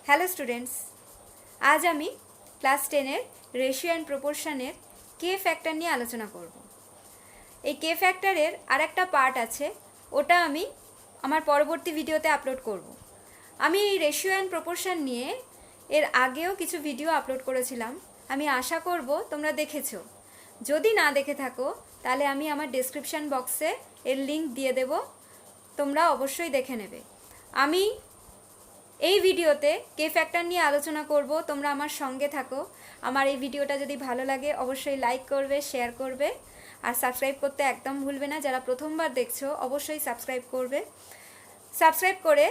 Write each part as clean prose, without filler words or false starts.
Hello students, আজ আমি class 10-এর রেশিও অ্যান্ড প্রপোর্শনের কে ফ্যাক্টর নিয়ে আলোচনা করব। এই কে ফ্যাক্টরের আর একটা পার্ট আছে, ওটা আমি আমার পরবর্তী ভিডিওতে আপলোড করব। আমি এই রেশিও অ্যান্ড প্রপোর্শন নিয়ে এর আগেও কিছু ভিডিও আপলোড করেছিলাম, আমি আশা করব তোমরা দেখেছো। যদি না দেখে থাকো তাহলে আমি আমার ডেসক্রিপশান বক্সে এর লিঙ্ক দিয়ে দেব, তোমরা অবশ্যই দেখে নেবে। আমি এই ভিডিওতে কে ফ্যাক্টর নিয়ে আলোচনা করব, তোমরা আমার সঙ্গে থাকো। আমার এই ভিডিওটা যদি ভালো লাগে অবশ্যই লাইক করবে, শেয়ার করবে আর সাবস্ক্রাইব করতে একদম ভুলবে না। যারা প্রথমবার দেখছো অবশ্যই সাবস্ক্রাইব করবে, সাবস্ক্রাইব করে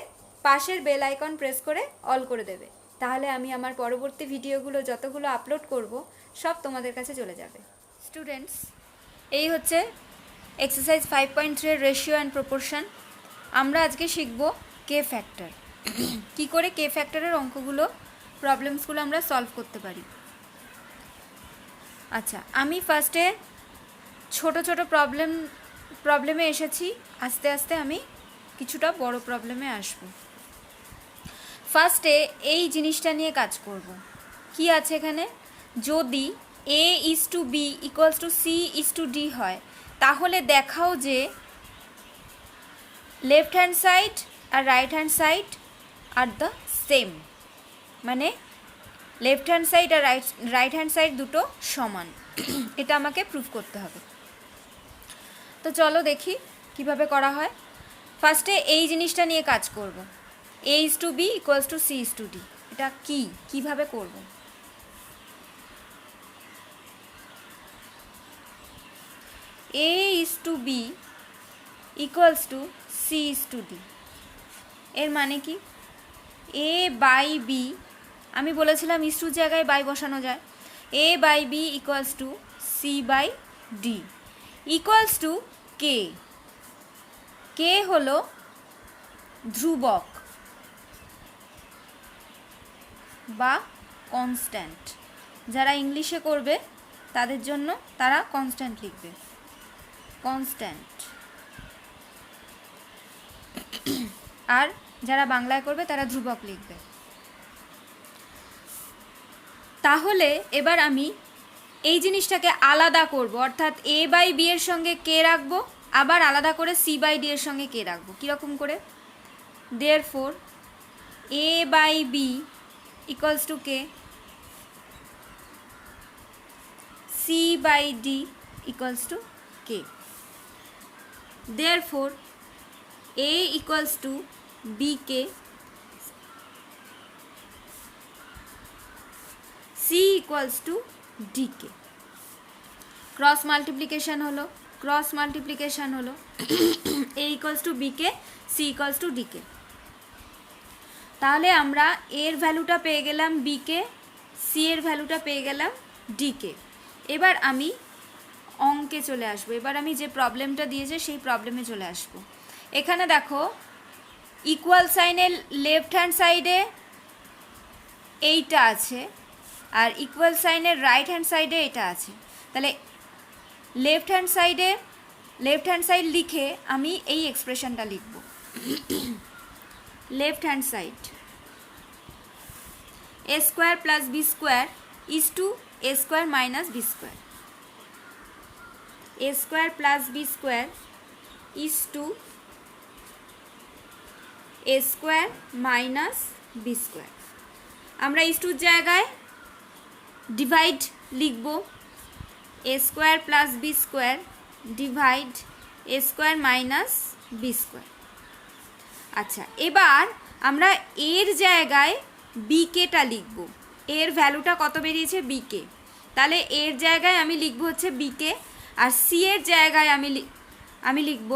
পাশের বেল আইকন প্রেস করে অল করে দেবে, তাহলে আমি আমার পরবর্তী ভিডিওগুলো যতগুলো আপলোড করব সব তোমাদের কাছে চলে যাবে। স্টুডেন্টস, এই হচ্ছে এক্সারসাইজ 5.3 এর রেশিও অ্যান্ড প্রপোর্শন। আমরা আজকে শিখব কে ফ্যাক্টর, কি করে কে ফ্যাক্টরের অঙ্কগুলো, প্রবলেমসগুলো আমরা সলভ করতে পারি। আচ্ছা, আমি ফার্স্টে ছোট ছোট প্রবলেমে এসেছি, আস্তে আস্তে আমি কিছুটা বড় প্রবলেমে আসব। ফার্স্টে এই জিনিসটা নিয়ে কাজ করব। কি আছে এখানে? যদি A/B = C/D হয়, তাহলে দেখাও যে লেফট হ্যান্ড সাইড আর right hand side are the same, মানে লেফট হ্যান্ড সাইড আর রাইট হ্যান্ড সাইড দুটো সমান। এটা আমাকে প্রুফ করতে হবে। তো চলো দেখি কিভাবে করা হয়। ফার্স্টে এই জিনিসটা নিয়ে কাজ করব, A/B = C/D। এটা কিভাবে করব? A/B = C/D এর মানে কি? A/B, আমি বলেছিলাম ইস্টুর জায়গায় বাই বসানো যায়। A/B = C/D = K। K হলো ধ্রুবক বা কনস্ট্যান্ট। যারা ইংলিশে করবে তাদের জন্য তারা কনস্ট্যান্ট লিখবে, কনস্ট্যান্ট। আর যারা বাংলায় করবে তারা ধ্রুবক লিখবে। তাহলে এবার আমি এই জিনিসটাকে আলাদা করব, অর্থাৎ A/B এর সঙ্গে কে রাখবো, আবার আলাদা করে C/D এর সঙ্গে কে রাখবো। কীরকম করে? therefore A/B = K, C/D = K. therefore A = BK, C = DK। Cross multiplication হলো, A = BK, C = DK। তাহলে আমরা এর ভ্যালুটা পেয়ে গেলাম BK, C এর ভ্যালুটা পেয়ে গেলাম DK। এবার আমি অঙ্কে চলে আসবো, এবার আমি যে প্রবলেমটা দিয়েছে সেই প্রবলেমে চলে আসবো। এখানে দেখো ইকুয়াল সাইনের লেফট হ্যান্ড সাইডে এইটা আছে আর ইকুয়াল সাইনের রাইট হ্যান্ড সাইডে এটা আছে। তাহলে লেফট হ্যান্ড সাইড লিখে আমি এই এক্সপ্রেশনটা লিখব। Left hand side A² + B² = A² - B², A² + B² = A² - B²। আমরা ইস্টুর জায়গায় ডিভাইড লিখব, A² + B² divide A² - B²। আচ্ছা, এবার আমরা এর জায়গায় বিকেটা লিখব। এর ভ্যালুটা কত বেরিয়েছে? বিকে। তাহলে এর জায়গায় আমি লিখব হচ্ছে বিকে, আর সি এর জায়গায় আমি লিখব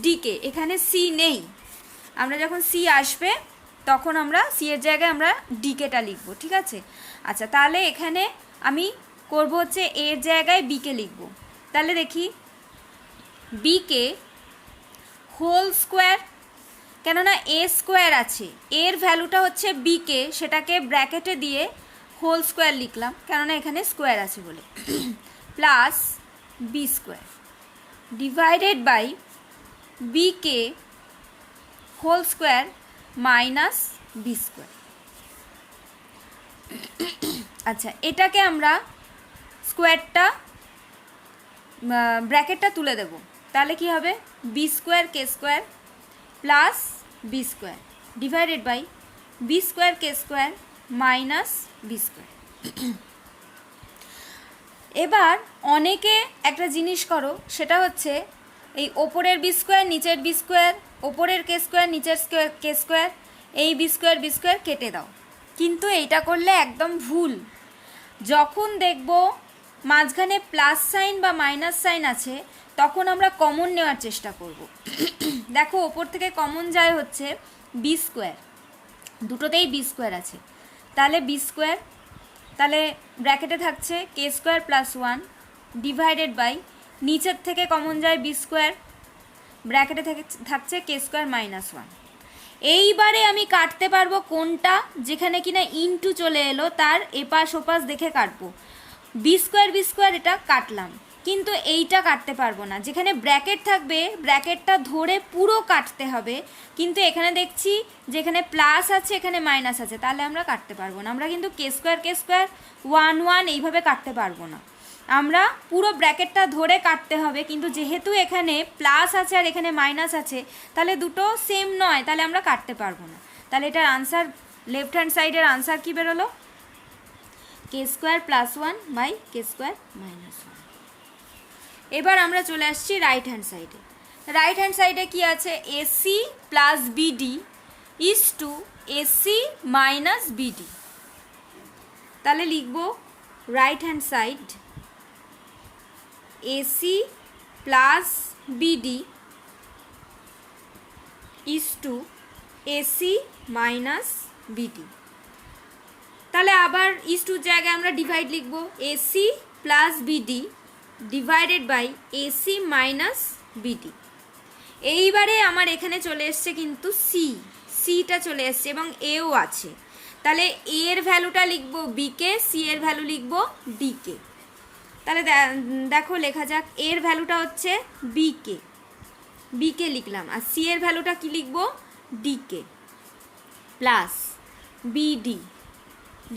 ডিকে। এখানে সি নেই, আমরা যখন সি আসবে তখন আমরা সি এর জায়গায় আমরা ডিকেটা লিখব, ঠিক আছে? আচ্ছা, তাহলে এখানে আমি করব হচ্ছে এর জায়গায় বিকে লিখব। তাহলে দেখি বিকে হোল স্কোয়ার, কেননা A² আছে, এর ভ্যালুটা হচ্ছে বিকে, সেটাকে ব্র্যাকেটে দিয়ে হোল স্কোয়ার লিখলাম, কেননা এখানে স্কোয়ার আছে বলে, plus B² divided by B K whole square minus B²। আচ্ছা, এটাকে আমরা স্কোয়ারটা ব্র্যাকেটটা তুলে দেব, তাহলে কি হবে B square K square plus B square divided by B square K square minus B square. এবার অনেকে একটা জিনিস করো, সেটা হচ্ছে এই ওপরের বি স্কোয়ার নিচের বি স্কোয়ার, ওপরের কে স্কোয়ার নিচের কে স্কোয়ার, এই বি স্কোয়ার কেটে দাও, কিন্তু এইটা করলে একদম ভুল। যখন দেখব মাঝখানে প্লাস সাইন বা মাইনাস সাইন আছে তখন আমরা কমন নেওয়ার চেষ্টা করব। দেখো ওপর থেকে কমন যায় হচ্ছে বি স্কোয়ার, দুটোতেই বি স্কোয়ার আছে, তাহলে বি স্কোয়ার, তাহলে ব্র্যাকেটে থাকছে কে স্কোয়ার প্লাস 1 ডিভাইডেড বাই নিচের থেকে কমন যায় বি স্কোয়ার, ব্র্যাকেটে থাকছে কে স্কোয়ার মাইনাস 1। এইবারে আমি কাটতে পারবো কোনটা, যেখানে কিনা ইনটু চলে এলো তার এপাশ ওপাশ দেখে কাটবো। বি স্কোয়ার এটা কাটলাম, কিন্তু এইটা কাটতে পারবো না, যেখানে ব্র্যাকেট থাকবে ব্র্যাকেটটা ধরে পুরো কাটতে হবে, কিন্তু এখানে দেখছি যেখানে প্লাস আছে এখানে মাইনাস আছে, তাহলে আমরা কাটতে পারবো না। আমরা কিন্তু কে স্কোয়ার 1 1 এইভাবে কাটতে পারবো না, আমরা পুরো ব্র্যাকেটটা ধরে কাটতে হবে, কিন্তু যেহেতু এখানে প্লাস আছে আর এখানে মাইনাস আছে তাহলে দুটো সেম নয়, তাহলে আমরা কাটতে পারবো না। তাহলে এটার আনসার, লেফট হ্যান্ড সাইডের আনসার কি বেরোলো, K square plus 1 by K square minus 1। এবার আমরা চলে আসছি রাইট হ্যান্ড সাইডে। রাইট হ্যান্ড সাইডে কি আছে, AC plus BD is to AC minus BD. তাহলে লিখব right hand side AC plus BD is to AC minus BD. তাহলে আবার ইজ টুর জায়গায় আমরা ডিভাইড লিখব, AC plus BD divided by AC minus BD. এইবারে আমার এখানে চলে এসছে কিন্তু সিটা চলে এসছে এবং এও আছে, তাহলে এর ভ্যালুটা লিখব বিকে, সি এর ভ্যালু লিখব ডিকে। তাহলে দেখো লেখা যাক, এর ভ্যালুটা হচ্ছে বিকে লিখলাম, আর সি এর ভ্যালুটা কি লিখব D K plus BD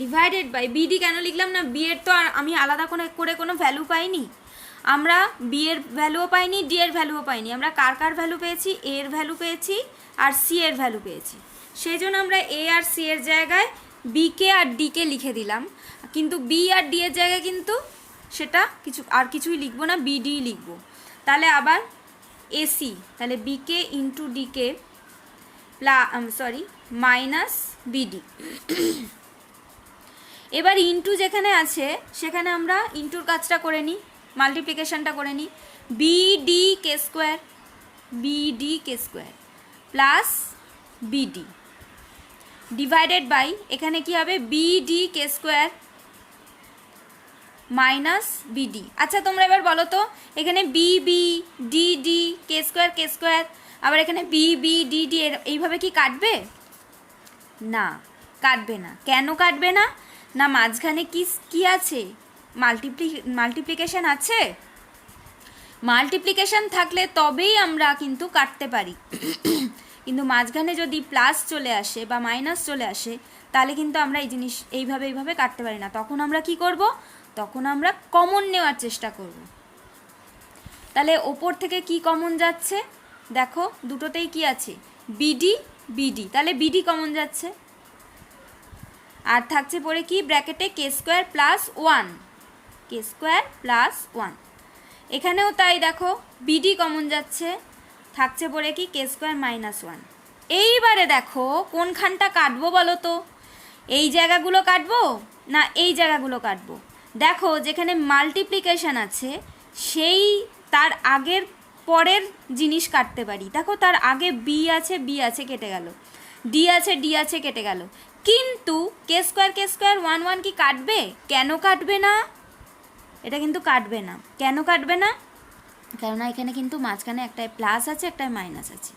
divided by B D. কেন লিখলাম না, বি এর তো আর আমি আলাদা করে কোনো ভ্যালু পাইনি, আমরা বি এর ভ্যালুও পাইনি ডি এর ভ্যালুও পাইনি, আমরা কার ভ্যালু পেয়েছি, এ এর ভ্যালু পেয়েছি আর সি এর ভ্যালু পেয়েছি, সেই জন্য আমরা এ আর সি এর জায়গায় বিকে আর ডিকে লিখে দিলাম, কিন্তু বি আর ডি এর জায়গায় কিন্তু সেটা কিছুই লিখবো না, বিডি লিখবো। তাহলে আবার এসি, তাহলে বিকে ইন্টু ডিকে মাইনাস বিডি। এবার ইন্টু যেখানে আছে সেখানে আমরা ইন্টুর কাজটা করে নিই, মাল্টিপ্লিকেশনটা করে নিই, B D K square plus BD divided by এখানে কি হবে B D K square minus B D. আচ্ছা তোমরা এবার বলো তো, এখানে বি ডি কে স্কোয়ার আবার এখানে বি ডি এইভাবে কি কাটবে? না, কাটবে না। কেন কাটবে না? না মাঝখানে কি আছে, মাল্টিপ্লিকেশন আছে। মাল্টিপ্লিকেশন থাকলে তবেই আমরা কিন্তু কাটতে পারি, কিন্তু মাঝখানে যদি প্লাস চলে আসে বা মাইনাস চলে আসে তাহলে কিন্তু আমরা এই জিনিস এইভাবে কাটতে পারি না। তখন আমরা কি করব? তখন আমরা কমন নেওয়ার চেষ্টা করব। তাহলে ওপর থেকে কি কমন যাচ্ছে দেখো, দুটোতেই কি আছে বিডি, তাহলে বিডি কমন যাচ্ছে, আর থাকছে পরে কি ব্র্যাকেটে কে স্কোয়ার প্লাস 1, এখানেও তাই দেখো বিডি কমন যাচ্ছে, থাকছে পরে কি কে স্কোয়ার মাইনাস 1। এইবারে দেখো কোনখানটা কাটবো বলো তো, এই জায়গাগুলো কাটবো না এই জায়গাগুলো কাটবো? দেখো যেখানে মাল্টিপ্লিকেশন আছে সেই তার আগের পরের জিনিস কাটতে পারি। দেখো তার আগে বি আছে কেটে গেল, ডি আছে কেটে গেল, কিন্তু কে স্কোয়ার 1 1 কি কাটবে? কেন কাটবে না? এটা কিন্তু কাটবে না। কেন কাটবে না? কেননা এখানে কিন্তু মাঝখানে একটায় প্লাস আছে একটায় মাইনাস আছে,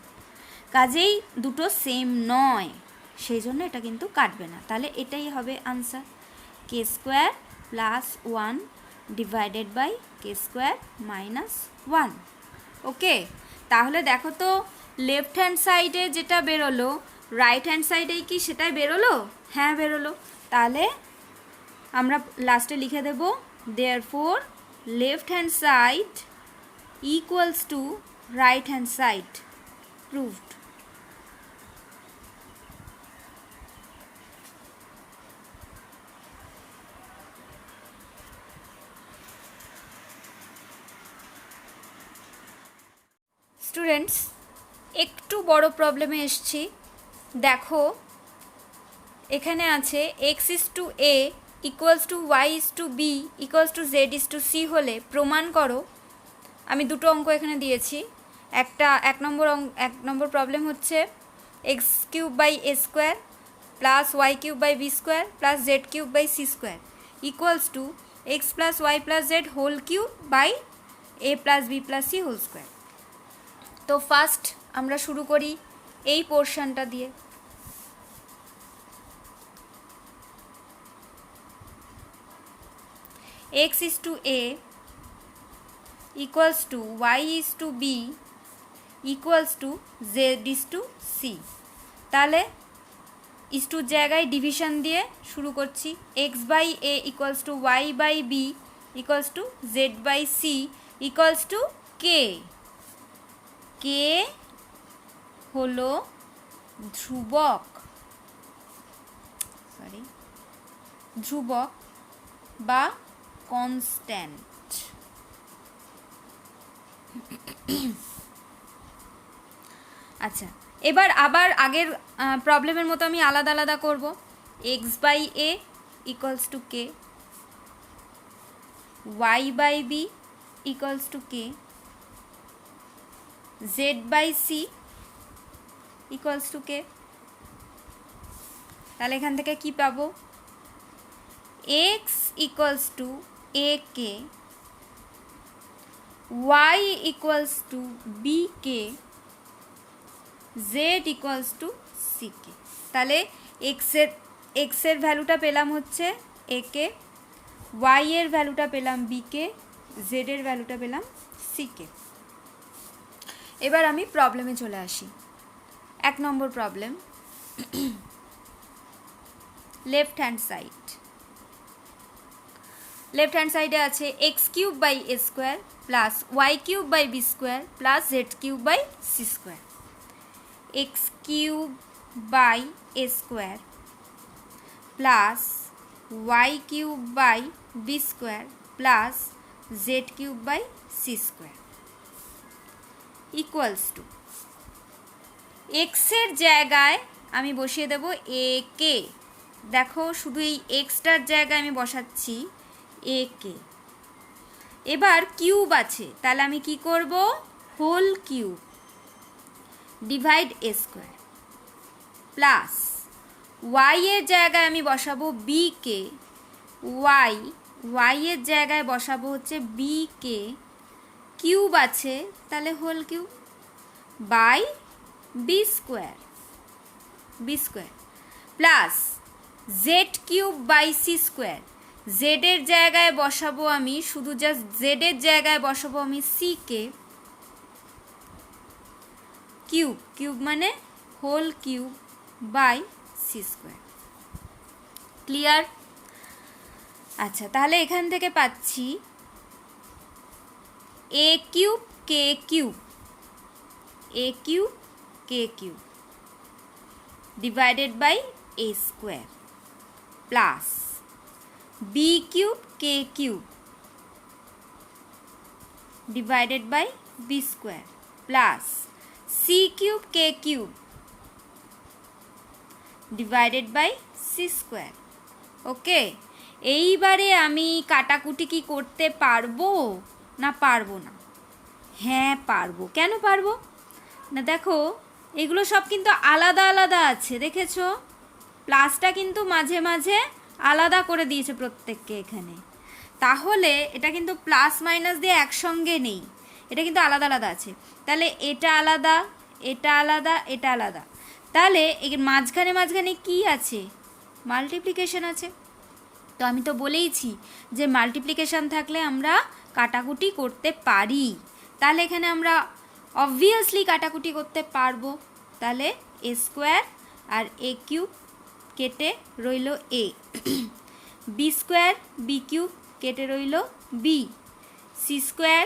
কাজেই দুটো সেম নয়, সেই জন্য এটা কিন্তু কাটবে না। তাহলে এটাই হবে answer, K square plus 1 divided by K square minus 1। Okay, তাহলে দেখো তো লেফট হ্যান্ড সাইডে যেটা বেরোলো রাইট হ্যান্ড সাইডে কি সেটাই বেরোলো? হ্যাঁ বেরোলো। তাহলে আমরা লাস্টে লিখে দেব therefore left hand side equals to right hand side, proved. Students, একটু বড় প্রবলেমে এসছি। দেখো এখানে আছে X is to A equals to Y is to B equals to Z is to C হলে প্রমাণ করো। আমি দুটো অঙ্ক এখানে দিয়েছি। এক নম্বর প্রবলেম হচ্ছে X cube by A square plus Y cube by B square plus Z cube by C square equals two x plus Y plus Z whole cube by A plus B plus C whole square. তো first আমরা শুরু করি এই পোর্শনটা দিয়ে। x is to a equals to y is to b equals to z is to c। তাহলে is to জায়গায় division দিয়ে শুরু করছি। x by a equals to y by b equals to z by c equals to k। k হলো ধ্রুবক বা constant. আচ্ছা, এবার আবার আগের প্রবলেমের মতো আমি আলাদা আলাদা করব। X by A equals to K, Y by B equals to K, Z by C equals to K. তাহলে এখান থেকে কি পাবো? x equals to ak, y equals to bk, z equals to ck। তাহলে x এর ভ্যালুটা পেলাম হচ্ছে ak, y এর ভ্যালুটা পেলাম bk, z এর ভ্যালুটা পেলাম ck। এবার আমি প্রবলেমে চলে আসি। 1 নম্বর প্রবলেম, লেফট হ্যান্ড সাইডে আছে x cube by A square plus Y cube by B square plus Z cube by C square. X cube by A square plus Y cube by B square plus Z cube by C square equals to, এক্সের জায়গায় আমি বসিয়ে দেব A কে। দেখো শুধু এই এক্সটার জায়গায় আমি বসাচ্ছি এ কে। এবার কিউব আছে, তাহলে আমি কি করব? হোল কিউব ডিভাইড এ স্কোয়ার প্লাস ওয়াই এর জায়গায় আমি বসাবো বি কে, ওয়াই এর জায়গায় বসাবো হচ্ছে বি কে, কিউব আছে তাহলে whole cube by B square plus Z cube by C square. জেডের জায়গায় বসাবো আমি শুধু জাস্ট জেডের জায়গায় বসাবো আমি সি কে, কিউব মানে whole cube by C square. Clear? আচ্ছা, তাহলে এখান থেকে পাচ্ছি A cube K cube divided by A square plus B cube K cube divided by B square plus C cube K cube divided by C square. Okay, এইবারে আমি কাটাকুটি কি করতে পারবো না পারবো না? হ্যাঁ পারবো। কেন পারবো না? দেখো এগুলো সব কিন্তু আলাদা আলাদা আছে, দেখেছো? প্লাসটা কিন্তু মাঝে মাঝে আলাদা করে দিয়েছে প্রত্যেককে এখানে। তাহলে এটা কিন্তু প্লাস মাইনাস দিয়ে একসঙ্গে নেই, এটা কিন্তু আলাদা আলাদা আছে। তাহলে এটা আলাদা, এটা আলাদা, এটা আলাদা। তাহলে এর মাঝখানে কি আছে? মাল্টিপ্লিকেশন আছে। তো আমি তো বলেইছি যে মাল্টিপ্লিকেশন থাকলে আমরা কাটাকুটি করতে পারি। তাহলে এখানে আমরা অবভিয়াসলি কাটাকুটি করতে পারবো। তাহলে এ স্কোয়ার আর এ কিউব কেটে রইল a b square b cube কেটে রইল b, c square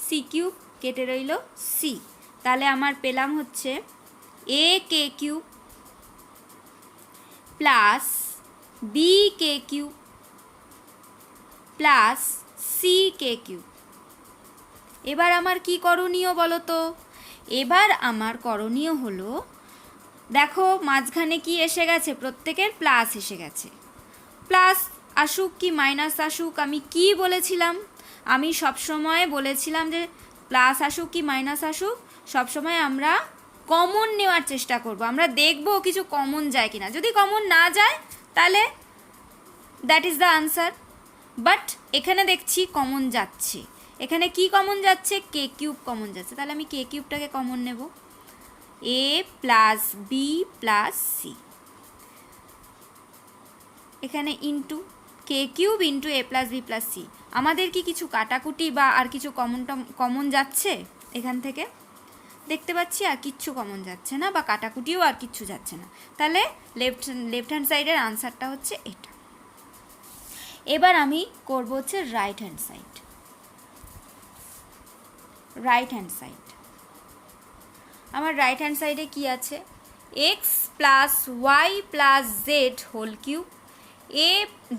c cube কেটে রইল সি। তাহলে আমার পেলাম হচ্ছে a k cube plus b k cube plus c K cube. এবার আমার কি করণীয় বলো তো? এবার আমার করণীয় হলো, দেখো মাঝখানে কি এসে গেছে, প্রত্যেকের প্লাস এসে গেছে। প্লাস আসুক কি মাইনাস আসুক, আমি কি বলেছিলাম? আমি সবসময় বলেছিলাম যে প্লাস আসুক কি মাইনাস আসুক সবসময় আমরা কমন নেওয়ার চেষ্টা করব। আমরা দেখব কিছু কমন যায় কিনা, যদি কমন না যায় তাহলে that is the answer. But এখানে দেখছি কমন যাচ্ছে। এখানে কি কমন যাচ্ছে? কে কিউব কমন যাচ্ছে। তাহলে আমি কে কিউবটাকে কমন নেব, এ প্লাস বি প্লাস সি, এখানে ইন্টু কে কিউব ইন্টু এ প্লাস বি প্লাস সি। আমাদের কি কিছু কাটাকুটি বা আর কিছু কমন যাচ্ছে এখান থেকে? দেখতে পাচ্ছি আর কিচ্ছু কমন যাচ্ছে না, বা কাটাকুটিও আর কিচ্ছু যাচ্ছে না। তাহলে লেফট হ্যান্ড সাইডের আনসারটা হচ্ছে এটা। এবার আমি করব হচ্ছে right hand side. Right hand side, আমার রাইট হ্যান্ড সাইডে কি আছে? X plus Y plus Z whole cube a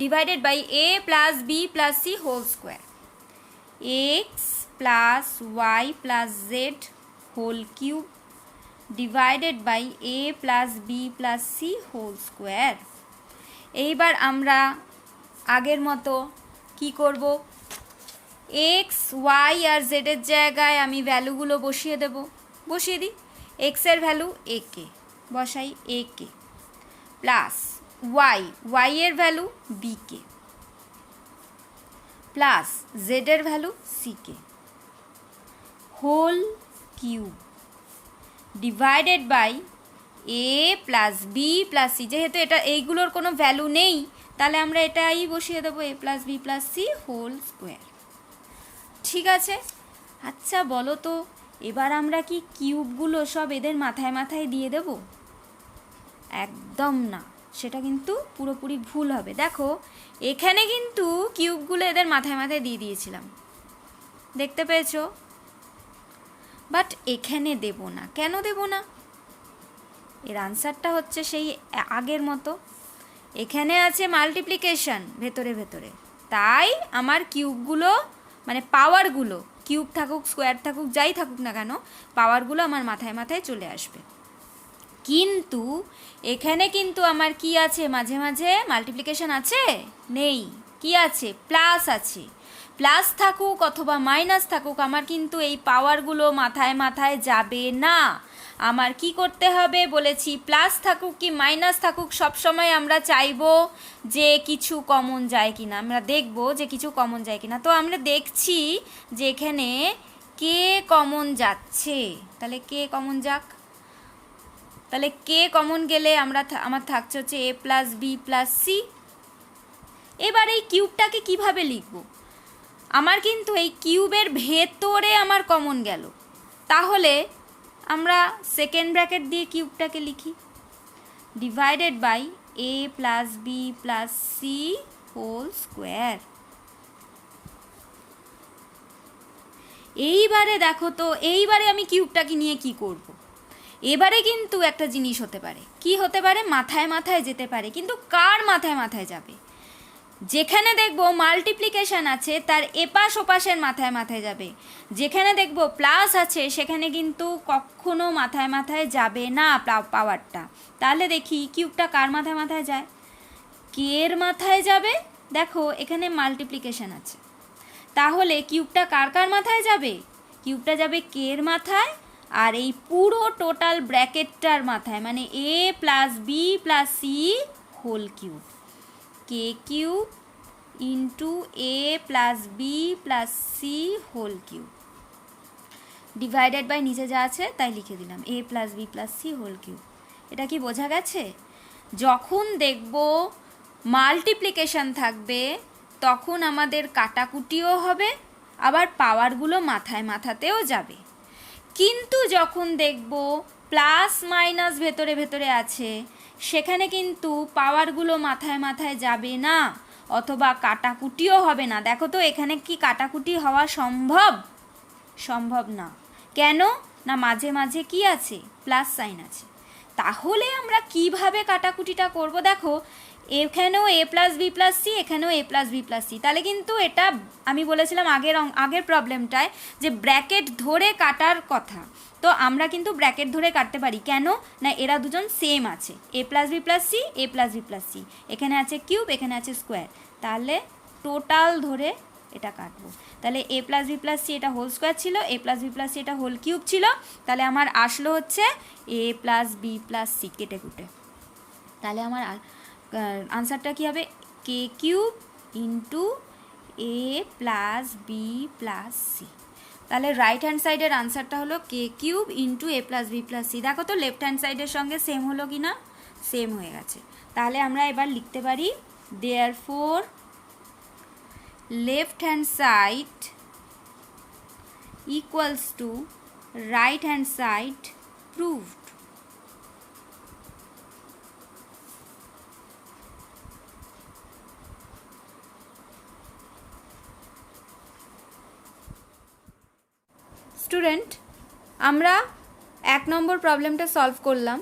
divided by A plus B plus C whole square. X plus Y plus Z whole cube divided by A plus B plus C whole square. এইবার আমরা আগের মতো কি করব? X Y আর জেডের জায়গায় আমি ভ্যালুগুলো বসিয়ে দেব। বসিয়ে দিই। এক্সের ভ্যালু এ কে বসাই, এ কে প্লাস ওয়াই এর ভ্যালু বি কে প্লাস জেডের value C K whole cube divided by A plus B plus C. যেহেতু এটা এইগুলোর কোনো ভ্যালু নেই তাহলে আমরা এটাই বসিয়ে দেবো, A plus B plus C whole square. ঠিক আছে, আচ্ছা বলো তো এবার আমরা কি কিউবগুলো সব এদের মাথায় মাথায় দিয়ে দেব? একদম না, সেটা কিন্তু পুরোপুরি ভুল হবে। দেখো এখানে কিন্তু কিউবগুলো এদের মাথায় মাথায় দিয়ে দিয়েছিলাম, দেখতে পেয়েছো? বাট এখানে দেব না। কেন দেব না? এর আনসারটা হচ্ছে সেই আগের মতো, এখানে আছে মাল্টিপ্লিকেশন ভেতরে ভেতরে, তাই আমার কিউবগুলো মানে পাওয়ারগুলো, কিউব থাকুক স্কোয়ার থাকুক যাই থাকুক না কেন, পাওয়ারগুলো আমার মাথায় মাথায় চলে আসবে। কিন্তু এখানে কিন্তু আমার কি আছে? মাঝে মাঝে মাল্টিপ্লিকেশন আছে? নেই। কি আছে? প্লাস আছে। প্লাস থাকুক অথবা মাইনাস থাকুক আমার কিন্তু এই পাওয়ারগুলো মাথায় মাথায় যাবে না। আমার কি করতে হবে বলেছি? প্লাস থাকুক কি মাইনাস থাকুক সবসময় আমরা চাইবো যে কিছু কমন যায় কিনা, আমরা দেখব যে কিছু কমন যায় কিনা। তো আমরা দেখছি যে এখানে কে কমন যাচ্ছে, তাহলে কে কমন যাক। তাহলে কে কমন গেলে আমার থাকছে হচ্ছে এ প্লাস বি প্লাস সি। এবার এই কিউবটাকে কিভাবে লিখব? আমার কিন্তু এই কিউবের ভেতরে আমার কমন গেল, তাহলে আমরা সেকেন্ড ব্র্যাকেট দিয়ে কিউবটাকে লিখি, divided by A plus B plus C whole square. এইবারে দেখো তো, এইবারে আমি কিউবটাকে নিয়ে কি করব? এবারে কিন্তু একটা জিনিস হতে পারে। কি হতে পারে? মাথায় মাথায় যেতে পারে, কিন্তু কার মাথায় মাথায় যাবে? যেখানে দেখব মাল্টিপ্লিকেশন আছে তার এপাশ ওপাশের মাথায় মাথায় যাবে। যেখানে দেখব প্লাস আছে সেখানে কিন্তু কখনো মাথায় মাথায় যাবে না পাওয়ারটা। তাহলে দেখি কিউবটা কার মাথায় মাথায় যায়? কে এর মাথায় যাবে। দেখো এখানে মাল্টিপ্লিকেশন আছে, তাহলে কিউবটা কার কার মাথায় যাবে? কিউবটা যাবে কে এর মাথায়, আর এই পুরো টোটাল ব্র্যাকেটটার মাথায়, মানে A plus B plus C whole cube, K cube into A plus B plus C whole cube divided by নিচে যা আছে তাই লিখে দিলাম, A plus B plus C whole cube. এটা কি বোঝা গেছে? যখন দেখব মাল্টিপ্লিকেশন থাকবে তখন আমাদের কাটাকুটিও হবে, আবার পাওয়ারগুলো মাথায় মাথাতেও যাবে। কিন্তু যখন দেখব প্লাস মাইনাস ভেতরে ভেতরে আছে সেখানে কিন্তু পাওয়ারগুলো মাথায় মাথায় যাবে না, অথবা কাটাকুটিও হবে না। দেখো তো এখানে কি কাটাকুটি হওয়া সম্ভব? সম্ভব না। কেন না, মাঝে মাঝে কি আছে? প্লাস সাইন আছে। তাহলে আমরা কিভাবে কাটাকুটিটা করব? দেখো এখানেও এ প্লাস বি প্লাস সি, এখানেও এ প্লাস বি প্লাস সি, তাহলে কিন্তু এটা আমি বলেছিলাম আগের প্রবলেমটায় যে ব্র্যাকেট ধরে কাটার কথা। তো আমরা কিন্তু ব্র্যাকেট ধরে কাটতে পারি। কেন না, এরা দুজন সেম আছে, এ প্লাস বি প্লাস সি, এ প্লাস বি প্লাস সি, এখানে আছে কিউব, এখানে আছে স্কোয়ার, তাহলে টোটাল ধরে এটা কাটবো। তাহলে এ প্লাস বি প্লাস সি এটা হোল স্কোয়ার ছিল, এ প্লাস বি প্লাস সি এটা হোল কিউব ছিল, তাহলে আমার আসলো হচ্ছে এ প্লাস বি প্লাস সি কেটে কুটে। তাহলে আমার আনসারটা কী হবে? কে কিউব ইন্টু এ প্লাস বি প্লাস সি। তাহলে রাইট হ্যান্ড সাইডের আনসারটা হলো কে কিউব ইন্টু এ প্লাস বি প্লাস সি। দেখো তো লেফট হ্যান্ড সাইডের সঙ্গে সেম হলো কি না? সেম হয়ে গেছে। তাহলে আমরা এবার লিখতে পারি therefore left hand side equals to right hand side proved. Student, আমরা 1 নম্বর প্রবলেমটা সলভ করলাম।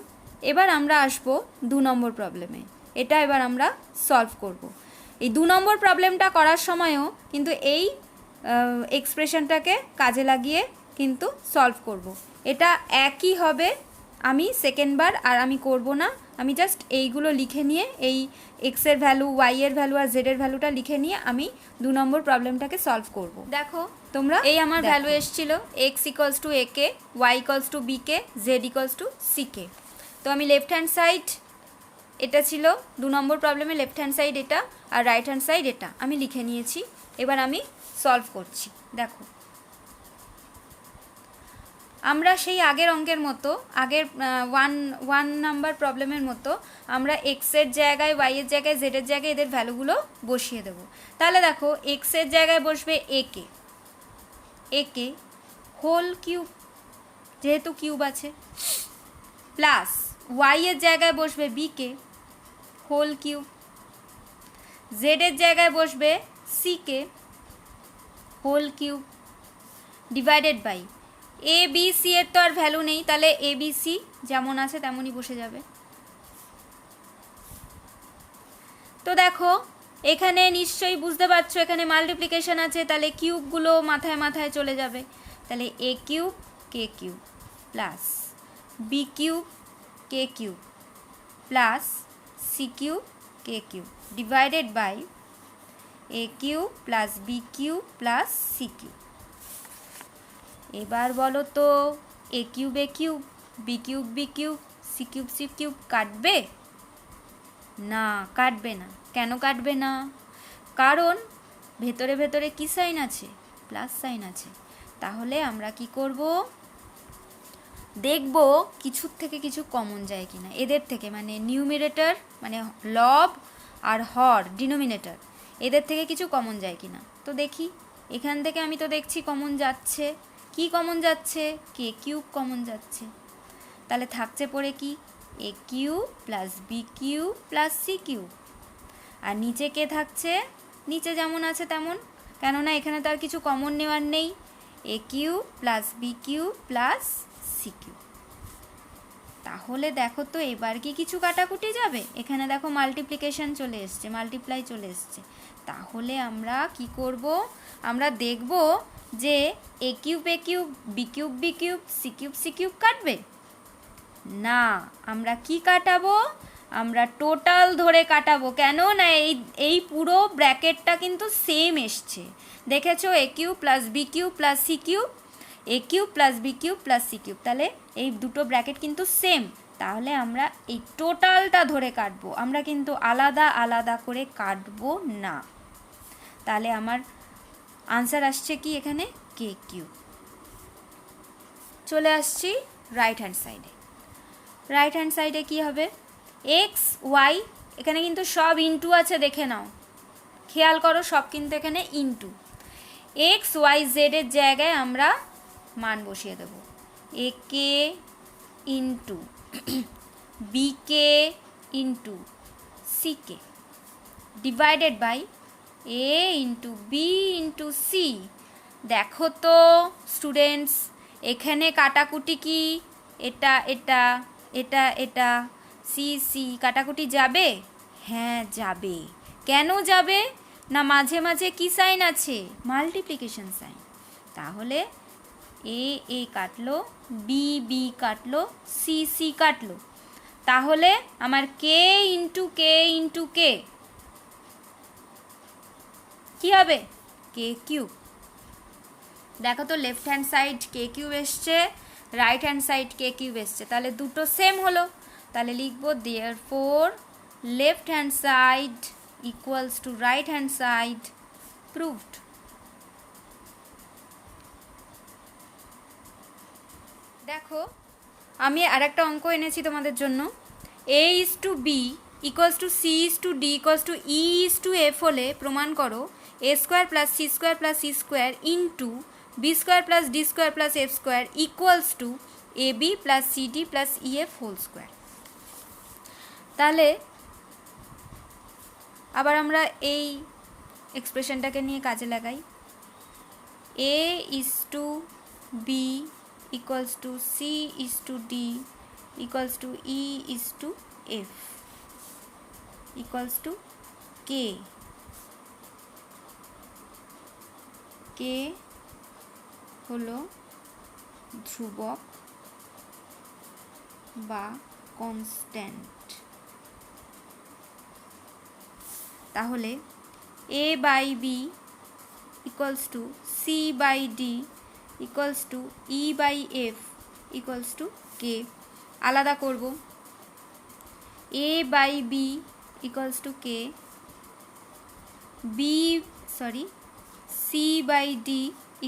এবার আমরা আসবো 2 নম্বর প্রবলেমে। এটা এবার আমরা সলভ করব। এই 2 নম্বর প্রবলেমটা করার সময়ও কিন্তু এই এক্সপ্রেশনটাকে কাজে লাগিয়ে কিন্তু সলভ করব। এটা একই হবে। আমি সেকেন্ডবার আর আমি করব না, আমি জাস্ট এইগুলো লিখে নিয়ে এই এক্সের ভ্যালু, ওয়াইয়ের ভ্যালু আর জেডের ভ্যালুটা লিখে নিয়ে আমি 2 নম্বর প্রবলেমটাকে সলভ করব। দেখো তোমরা, এই আমার ভ্যালু এসেছিল X equals to A K, Y equals to B K, Z equals to C K. তো আমি লেফট হ্যান্ড সাইড, এটা ছিল 2 নম্বর প্রবলেমে লেফট হ্যান্ড সাইড এটা, আর রাইট হ্যান্ড সাইড এটা আমি লিখে নিয়েছি। এবার আমি সলভ করছি। দেখো আমরা সেই আগের অঙ্কের মতো, আগের 1 নাম্বার প্রবলেমের মতো আমরা এক্সের জায়গায়, ওয়াইয়ের জায়গায়, জেডের জায়গায় এদের ভ্যালুগুলো বসিয়ে দেবো। তাহলে দেখো এক্সের জায়গায় বসবে এ কে হোল কিউব, যেহেতু কিউব আছে, প্লাস ওয়াইয়ের জায়গায় বসবে বি কে হোল কিউব, জেডের জায়গায় বসবে c K whole cube, divided by A B c এর তো আর ভ্যালু নেই, তাহলে এ বি সি যেমন আছে তেমনই বসে যাবে। তো দেখো এখানে নিশ্চয়ই বুঝতে পারছো এখানে মাল্টিপ্লিকেশন আছে, তাহলে কিউবগুলো মাথায় মাথায় চলে যাবে। তাহলে A cube K cube plus B cube K cube plus C cube K cube divided by A cube plus B cube plus C cube. এবার বলো তো A cube B cube C cube কাটবে না? কাটবে না। কেন কাটবে না? কারণ ভেতরে ভেতরে কি সাইন আছে? প্লাস সাইন আছে। তাহলে আমরা কি করব? দেখব কিছুর থেকে কিছু কমন যায় কিনা এদের থেকে, মানে নিউমিরেটর মানে লব আর হর ডিনোমিনেটর, এদের থেকে কিছু কমন যায় কিনা। তো দেখি, এখান থেকে আমি তো দেখছি কমন যাচ্ছে। কি কমন যাচ্ছে? কে কিউব কমন যাচ্ছে। তাহলে থাকছে পড়ে কি? A cube plus B cube plus C cube. আর নিচে কে থাকছে? নিচে যেমন আছে তেমন, কেননা এখানে তার কিছু কমন নেওয়ার নেই। A cube plus B cube plus C cube. তাহলে দেখো তো এবার কি কিছু কাটাকুটি যাবে? এখানে দেখো মাল্টিপ্লিকেশন চলে এসছে, মাল্টিপ্লাই চলে এসছে। তাহলে আমরা কি করব? আমরা দেখব যে A cube B cube C cube কাটবে না। আমরা কি কাটাবো? আমরা টোটাল ধরে কাটাবো। কেন না এই পুরো ব্র্যাকেটটা কিন্তু সেম এসছে, দেখেছো? A cube plus B cube plus C cube, A cube plus B cube plus C cube, তাহলে এই দুটো ব্র্যাকেট কিন্তু সেম। তাহলে আমরা এই টোটালটা ধরে কাটবো, আমরা কিন্তু আলাদা আলাদা করে কাটবো না। তাহলে আমার আনসার আসছে কি এখানে? K cube. চলে আসছি রাইট হ্যান্ড সাইডে। রাইট হ্যান্ড সাইডে কী হবে? এক্স ওয়াই, এখানে কিন্তু সব ইনটু আছে, দেখে নাও, খেয়াল করো, সব কিন্তু এখানে ইনটু। এক্স ওয়াই জেডের জায়গায় আমরা মান বসিয়ে দেব। A K into B K into C K divided by A into B into C. দেখো তো স্টুডেন্টস, এখানে কাটাকুটি কি? এটা এটা, এটা এটা, সি সি কাটাকুটি যাবে? হ্যাঁ যাবে। কেন যাবে না? মাঝে মাঝে কি সাইন আছে? Multiplication sign. তাহলে এ এ কাটলো, বি বি কাটলো, সি সি কাটলো। তাহলে আমার কে ইন্টু কে ইন্টু কে কী হবে? K cube. দেখো তো left hand side K cube এসছে, right hand side K cube এসছে, তাহলে দুটো সেম হলো। তাহলে লিখবো therefore left hand side equals to right hand side, proved. দেখো আমি আর একটা অঙ্ক এনেছি তোমাদের জন্য। A is to B equals to C is to D equals to E is to F হলে প্রমাণ করো A square plus C square plus C square into B square plus D square plus F square equals to A B plus C D plus E F whole square. তাহলে আবার আমরা এই এক্সপ্রেশনটাকে নিয়ে কাজে লাগাই। A is to B equals to C is to D equals to E is to F equals to K. K হলো ধ্রুবক বা কনস্ট্যান্ট। তাহলে A by B equals to C by D equals to E by F equals to K. আলাদা করব। A by B equals to K, C by D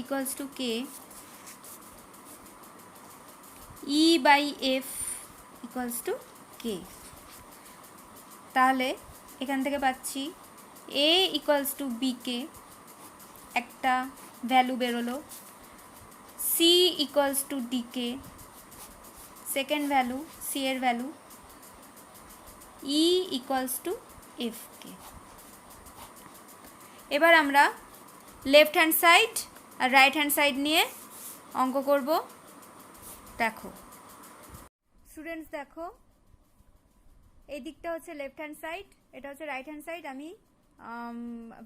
equals to K, E by F equals to K. তাহলে এখান থেকে পাচ্ছি A equals to B কে একটা value বেরোলো, C equals to D K second value, C এর value, E equals to F কে। এবার আমরা left hand side আর রাইট হ্যান্ড সাইড নিয়ে অঙ্ক করব। দেখো স্টুডেন্টস, দেখো এই দিকটা হচ্ছে লেফট হ্যান্ড সাইড, এটা হচ্ছে রাইট হ্যান্ড সাইড। আমি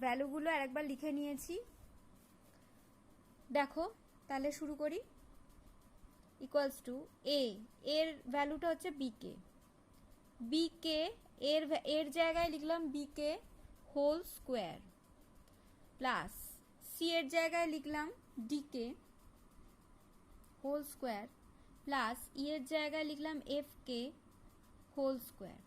ভ্যালুগুলো আরেকবার লিখে নিয়েছি। দেখো তাহলে শুরু করি। ইকুয়ালস টু এর ভ্যালুটা হচ্ছে বি কে এর জায়গায় লিখলাম B k whole square plus C এর জায়গায় লিখলাম ডি কে হোল স্কোয়ার প্লাস ই এর জায়গায় লিখলাম এফ কে হোল স্কোয়ার।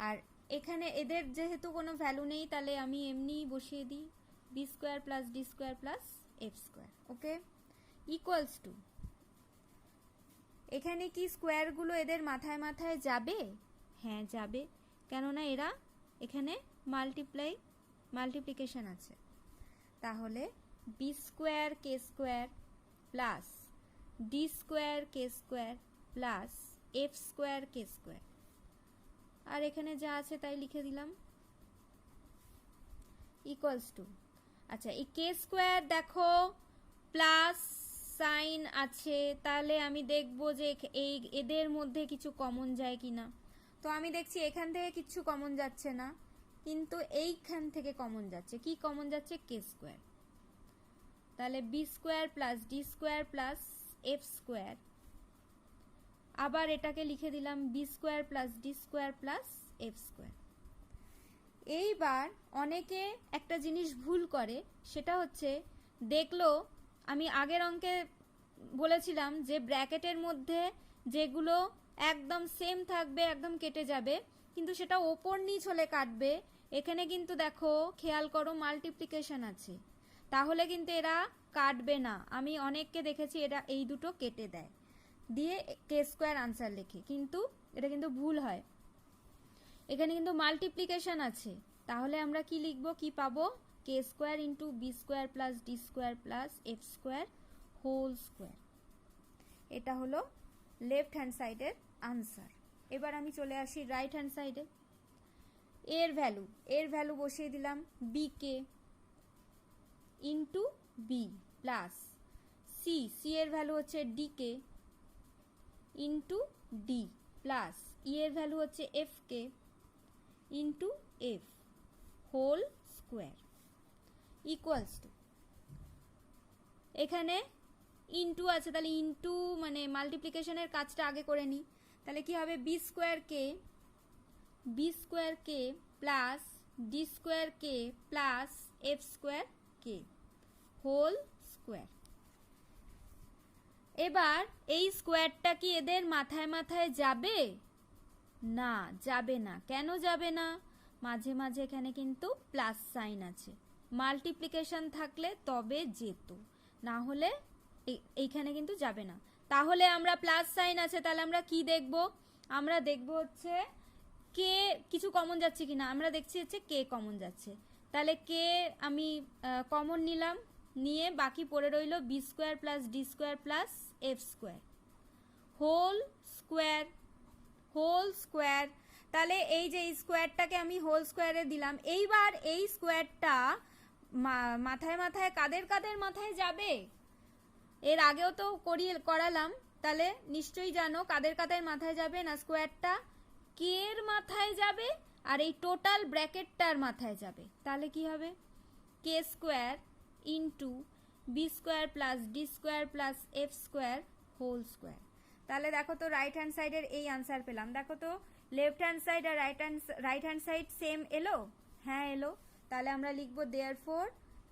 আর এখানে এদের যেহেতু কোনো ভ্যালু নেই তাহলে আমি এমনিই বসিয়ে দিই b square plus D square plus F square. Okay, equals to এখানে কি স্কোয়ারগুলো এদের মাথায় মাথায় যাবে? হ্যাঁ যাবে, কেননা এরা এখানে মাল্টিপ্লিকেশন আছে। তাহলে b square K square plus D square K square plus F square K square, আর এখানে যা আছে তাই লিখে দিলাম, ইকুয়ালস টু আচ্ছা এই কে স্কোয়ার দেখো প্লাস সাইন আছে, তাহলে আমি দেখব যে এই এদের মধ্যে কিছু কমন যায় কিনা। তো আমি দেখছি এখান থেকে কিছু কমন যাচ্ছে না, কিন্তু এইখান থেকে কমন যাচ্ছে। কি কমন যাচ্ছে? K square. তাহলে b square plus D square plus F square, আবার এটাকে লিখে দিলাম b square plus D square plus F square. এইবার অনেকে একটা জিনিস ভুল করে, সেটা হচ্ছে দেখলো আমি আগের অঙ্কে বলেছিলাম যে ব্র্যাকেটের মধ্যে যেগুলো একদম সেম থাকবে একদম কেটে যাবে, কিন্তু সেটা ওপর নিচ হলে কাটবে। এখানে কিন্তু দেখো খেয়াল করো মাল্টিপ্লিকেশন আছে, তাহলে কিন্তু এরা কাটবে না। আমি অনেককে দেখেছি এরা এই দুটো কেটে দেয় দিয়ে কে স্কোয়ার আনসার লেখে, কিন্তু এটা কিন্তু ভুল হয়। এখানে কিন্তু মাল্টিপ্লিকেশন আছে, তাহলে আমরা কি লিখবো, কি পাবো? K square into B square plus D square plus F square whole square. এটা হলো লেফট হ্যান্ড সাইডের আনসার। এবার আমি চলে আসি রাইট হ্যান্ড সাইডে। এর ভ্যালু বসিয়ে দিলাম b k into b plus C এর ভ্যালু হচ্ছে ডিকে ইন্টু ডি প্লাস এর ভ্যালু হচ্ছে f k into f whole square equals to, এখানে ইন্টু আছে তাহলে ইন্টু মানে মাল্টিপ্লিকেশনের কাজটা আগে করে নিই, তাহলে কি হবে B square k plus D square k plus F square কে হোল স্কোয়ার। এবার এই স্কোয়ারটা কি এদের মাথায় মাথায় যাবে? না, যাবে না। কেন যাবে না? মাঝে মাঝে এখানে কিন্তু প্লাস সাইন আছে, মাল্টিপ্লিকেশন থাকলে তবে যেত, না হলে এইখানে কিন্তু যাবে না। তাহলে আমরা প্লাস সাইন আছে, তাহলে আমরা কি দেখব? আমরা দেখব হচ্ছে কে কিছু কমন যাচ্ছে কিনা, আমরা দেখছি হচ্ছে কে কমন যাচ্ছে, তাহলে কে আমি কমন নিলাম, নিয়ে বাকি পড়ে রইল b square plus D square plus F square whole square. তাহলে এই যে স্কোয়ারটাকে আমি হোল স্কোয়ারে দিলাম, এইবার এই স্কোয়ারটা মাথায় মাথায় কাদের কাদের মাথায় যাবে? এর আগেও তো করালাম, তাহলে নিশ্চয়ই জানো কাদের কাদের মাথায় যাবে না, স্কোয়ারটা কে এর মাথায় যাবে আর এই টোটাল ব্র্যাকেটটার মাথায় যাবে। তাহলে কি হবে K square into B square plus D square plus F square whole square. তাহলে দেখো তো রাইট হ্যান্ড সাইডের এই আনসার পেলাম। দেখো তো লেফট হ্যান্ড সাইড আর রাইট হ্যান্ড সাইড সেম এলো? হ্যাঁ এলো। তাহলে আমরা লিখবো therefore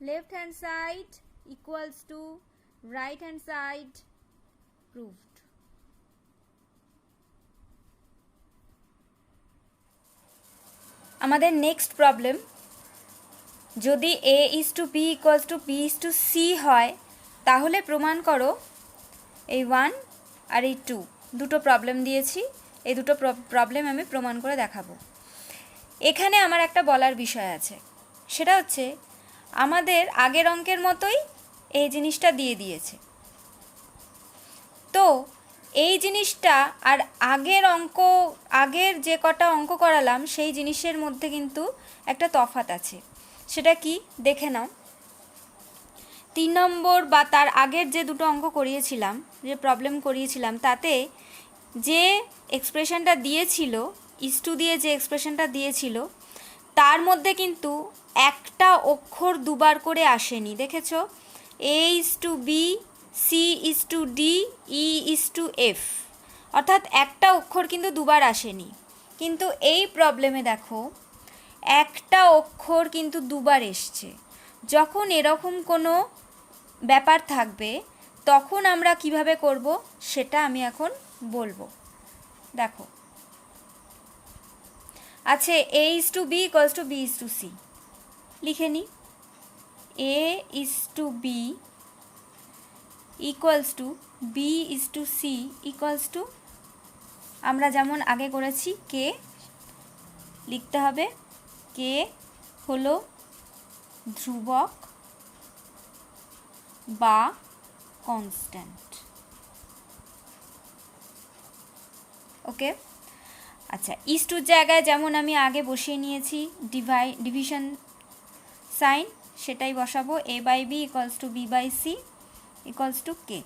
left hand side equals to right hand side proved. আমাদের নেক্সট প্রবলেম, যদি a is to b equals to b is to c হয় তাহলে প্রমাণ করো এই 1 আর এই 2 দুটো প্রবলেম দিয়েছি, এই দুটো প্রবলেম আমি প্রমাণ করে দেখাবো। এখানে আমার একটা বলার বিষয় আছে, সেটা হচ্ছে আমাদের আগের অঙ্কের মতোই এই জিনিসটা দিয়ে দিয়েছে, তো এই জিনিসটা আর আগের যে কটা অঙ্ক করালাম সেই জিনিসের মধ্যে কিন্তু একটা তফাৎ আছে। সেটা কি দেখে নাও। 3 নম্বর বা তার আগের যে দুটো অঙ্ক করিয়েছিলাম, যে প্রবলেম করিয়েছিলাম, তাতে যে এক্সপ্রেশনটা দিয়েছিল ইস্টু দিয়ে যে এক্সপ্রেশনটা দিয়েছিল তার মধ্যে কিন্তু একটা অক্ষর দুবার করে আসেনি, দেখেছো? A is to B, C is to D, E is to F, অর্থাৎ একটা অক্ষর কিন্তু দুবার আসেনি। কিন্তু এই প্রবলেমে দেখো একটা অক্ষর কিন্তু দুবার এসছে। যখন এরকম কোনো ব্যাপার থাকবে তখন আমরা কিভাবে করব সেটা আমি এখন বলবো। দেখো আছে A is to B equals to B is to C, লিখে নিই। A is to B equals to B is to C equals to, আমরা যেমন আগে করেছি কে লিখতে হবে, কে হলো ধ্রুবক বা কনস্ট্যান্ট। ওকে, আচ্ছা ইজ টুর জায়গায় যেমন আমি আগে বসিয়ে নিয়েছি ডিভিশন সাইন, সেটাই বসাবো। A by B equals to B by C equals to K.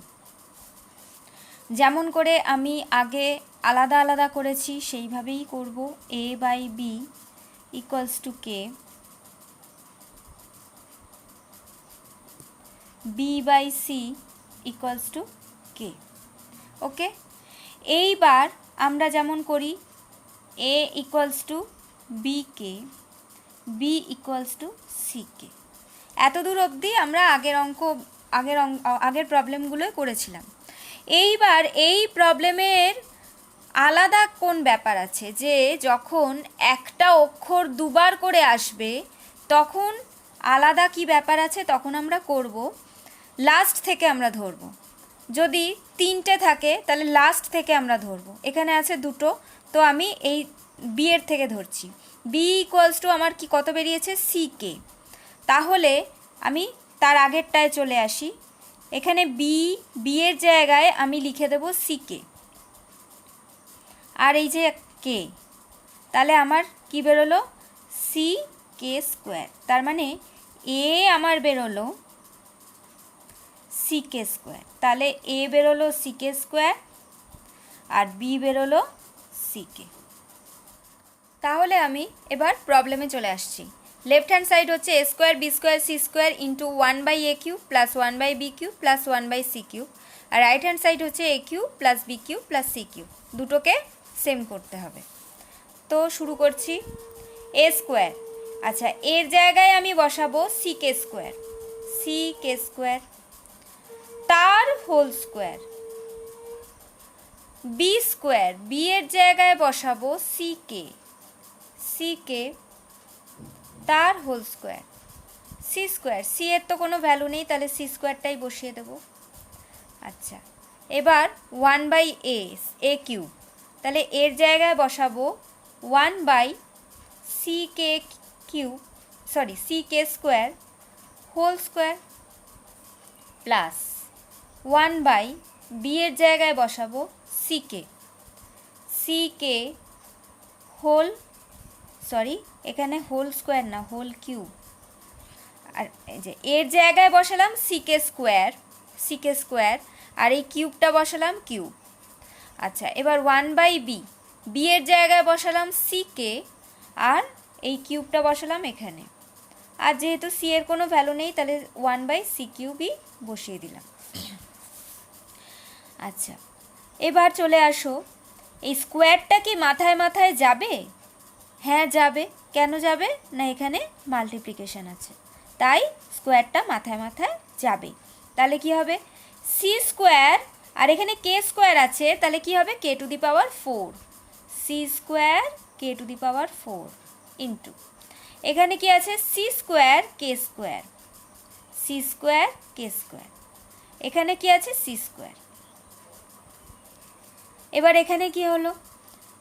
যেমন করে আমি আগে আলাদা আলাদা করেছি সেইভাবেই করব। A by B equals to K, B by C equals to K. Okay, এইবার আমরা যেমন করি A equals to B K, B equals to C K. এত দূর অবধি আমরা আগের প্রবলেমগুলো করেছিলাম। এইবার এই প্রবলেমের আলাদা কোন ব্যাপার আছে, যে যখন একটা অক্ষর দুবার করে আসবে তখন আলাদা কি ব্যাপার আছে, তখন আমরা করব লাস্ট থেকে আমরা ধরব। যদি 3টে থাকে তাহলে লাস্ট থেকে আমরা ধরব। এখানে আছে 2টো, তো আমি এই বি এর থেকে ধরছি। বি ইকুয়ালস টু আমার কি কত বেরিয়েছে, সি কে। তাহলে আমি তার আগেরটায় চলে আসি, এখানে বি এর জায়গায় আমি লিখে দেব সি কে, আর এই যে কে, তাহলে আমার কি বেরোলো সি কে স্কোয়ার। তার মানে এ আমার বেরোলো সি কে স্কোয়ার, তাহলে এ বেরোলো সি কে স্কোয়ার আর বি বেরোলো সি কে। তাহলে আমি এবার প্রবলেমে চলে আসছি। লেফট হ্যান্ড সাইড হচ্ছে A square B square C square into 1/a cube plus 1/b cube plus 1/c cube, আর রাইট হ্যান্ড সাইড হচ্ছে A cube plus B cube plus C cube. দুটোকে সেম করতে হবে। তো শুরু করছি। এ স্কোয়ার, আচ্ছা এর জায়গায় আমি বসাবো c k square, c k square তার whole square. B square, b এর জায়গায় বসাবো সি কে তার whole square. C square, c এর তো কোনো ভ্যালু নেই, তাহলে সি স্কোয়ারটাই বসিয়ে দেবো। আচ্ছা এবার 1/a কিউব, তাহলে এর জায়গায় বসাবো 1/সি K cube, sorry C k square whole square plus 1/বি এর জায়গায় বসাবো সি কে হোল, সরি এখানে হোল স্কোয়ার না হোল কিউব, আর এই যে এর জায়গায় বসালাম সি কে স্কোয়ার আর এই কিউবটা বসালাম কিউব। আচ্ছা এবার 1/বি, বি এর জায়গায় বসালাম সি কে আর এই কিউবটা বসালাম এখানে, আর যেহেতু সি এর কোনো ভ্যালু নেই তাহলে 1/সি কিউবই বসিয়ে দিলাম। আচ্ছা এবার চলে আসো, এই স্কোয়ারটা কি মাথায় মাথায় যাবে? হ্যাঁ যাবে। কেন যাবে না, এখানে মাল্টিপ্লিকেশন আছে তাই স্কোয়ারটা মাথায় মাথায় যাবে। তাহলে কি হবে সি স্কোয়ার, আর এখানে কে স্কোয়ার আছে তাহলে কি হবে K to the power 4, C square K to the power 4 into এখানে কি আছে C square K square, C square K square, এখানে কি আছে সি স্কোয়ার। এবার এখানে কি হলো,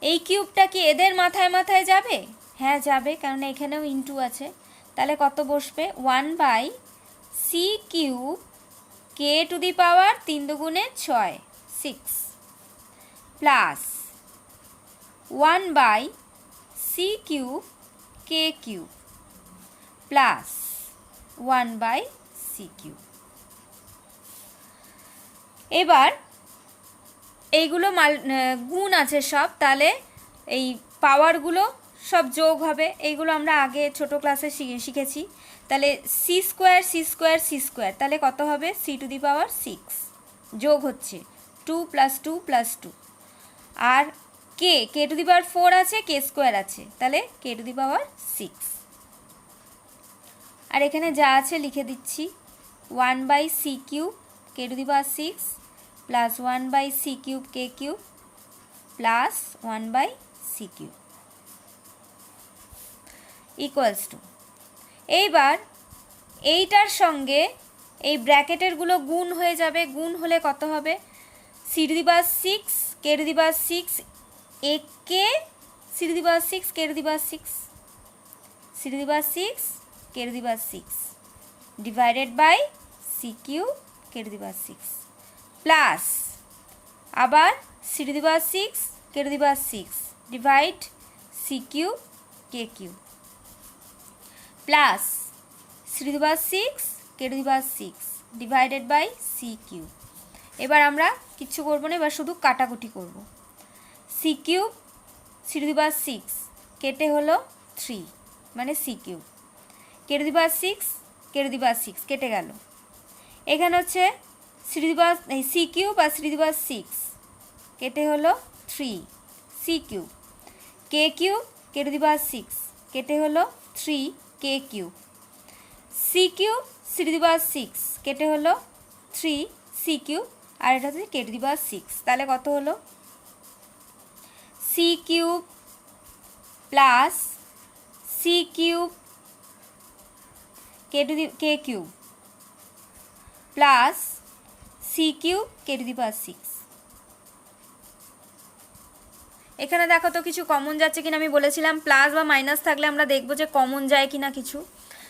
এই কিউবটা কি এদের মাথায় মাথায় যাবে? হ্যাঁ যাবে, কারণ এখানেও ইন্টু আছে। তাহলে কত বসবে 1/সি cube K to the power 3 দুগুণে 6 6 প্লাস 1/সি কিউব কে কিউব প্লাস 1/সি কিউব। এবার এইগুলো গুণ আছে সব, তাহলে এই পাওয়ারগুলো সব যোগ হবে। এইগুলো আমরা আগে ছোট ক্লাসে শিখেছি। তাহলে c square C square C square, তাহলে কত হবে সি টু দি পাওয়ার 6 যোগ হচ্ছে 2 + 2 + 2, আর কে টু দি পাওয়ার 4 আছে, কে স্কোয়ার আছে, তাহলে কে টু দি পাওয়ার 6। আর এখানে যা আছে লিখে দিচ্ছি 1/সি cube K to the power 6 plus 1/সি কিউব কে কিউব প্লাস 1/সি কিউব ইকুয়ালস টু, এইবার এইটার সঙ্গে এই ব্র্যাকেটেরগুলো গুণ হয়ে যাবে। গুণ হলে কত হবে C to the power 6 K to the power 6 A K C to the power 6 K to the power 6 C to the power 6 K to the power 6 divided by C cube K to the power 6 plus আবার C to the power 6 K to the power 6 divide C cube K cube plus C to the power 6 K to the power 6 divided by C cube. এবার আমরা কিচ্ছু করবো না, এবার শুধু কাটাকুটি করব। C cube C to the power 6 কেটে হলো 3 মানে C cube, K to the power 6 K to the power 6 কেটে গেল। এখানে হচ্ছে C to the power C cube আর সি টু দি পাওয়ার 6 কেটে হলো 3 C cube, K cube K to the power 6 কেটে হলো 3 কে cube, C cube C to the power 6 কেটে হলো 3 সি কিউব, আর এটা হচ্ছে কে টু দি পাওয়ার 6। তাহলে কত হলো C cube plus C cube K cube plus C cube K to the power 6। এখানে দেখো তো কিছু কমন যাচ্ছে কিনা, আমি বলেছিলাম প্লাস বা মাইনাস থাকলে আমরা দেখবো যে কমন যায় কিনা কিছু।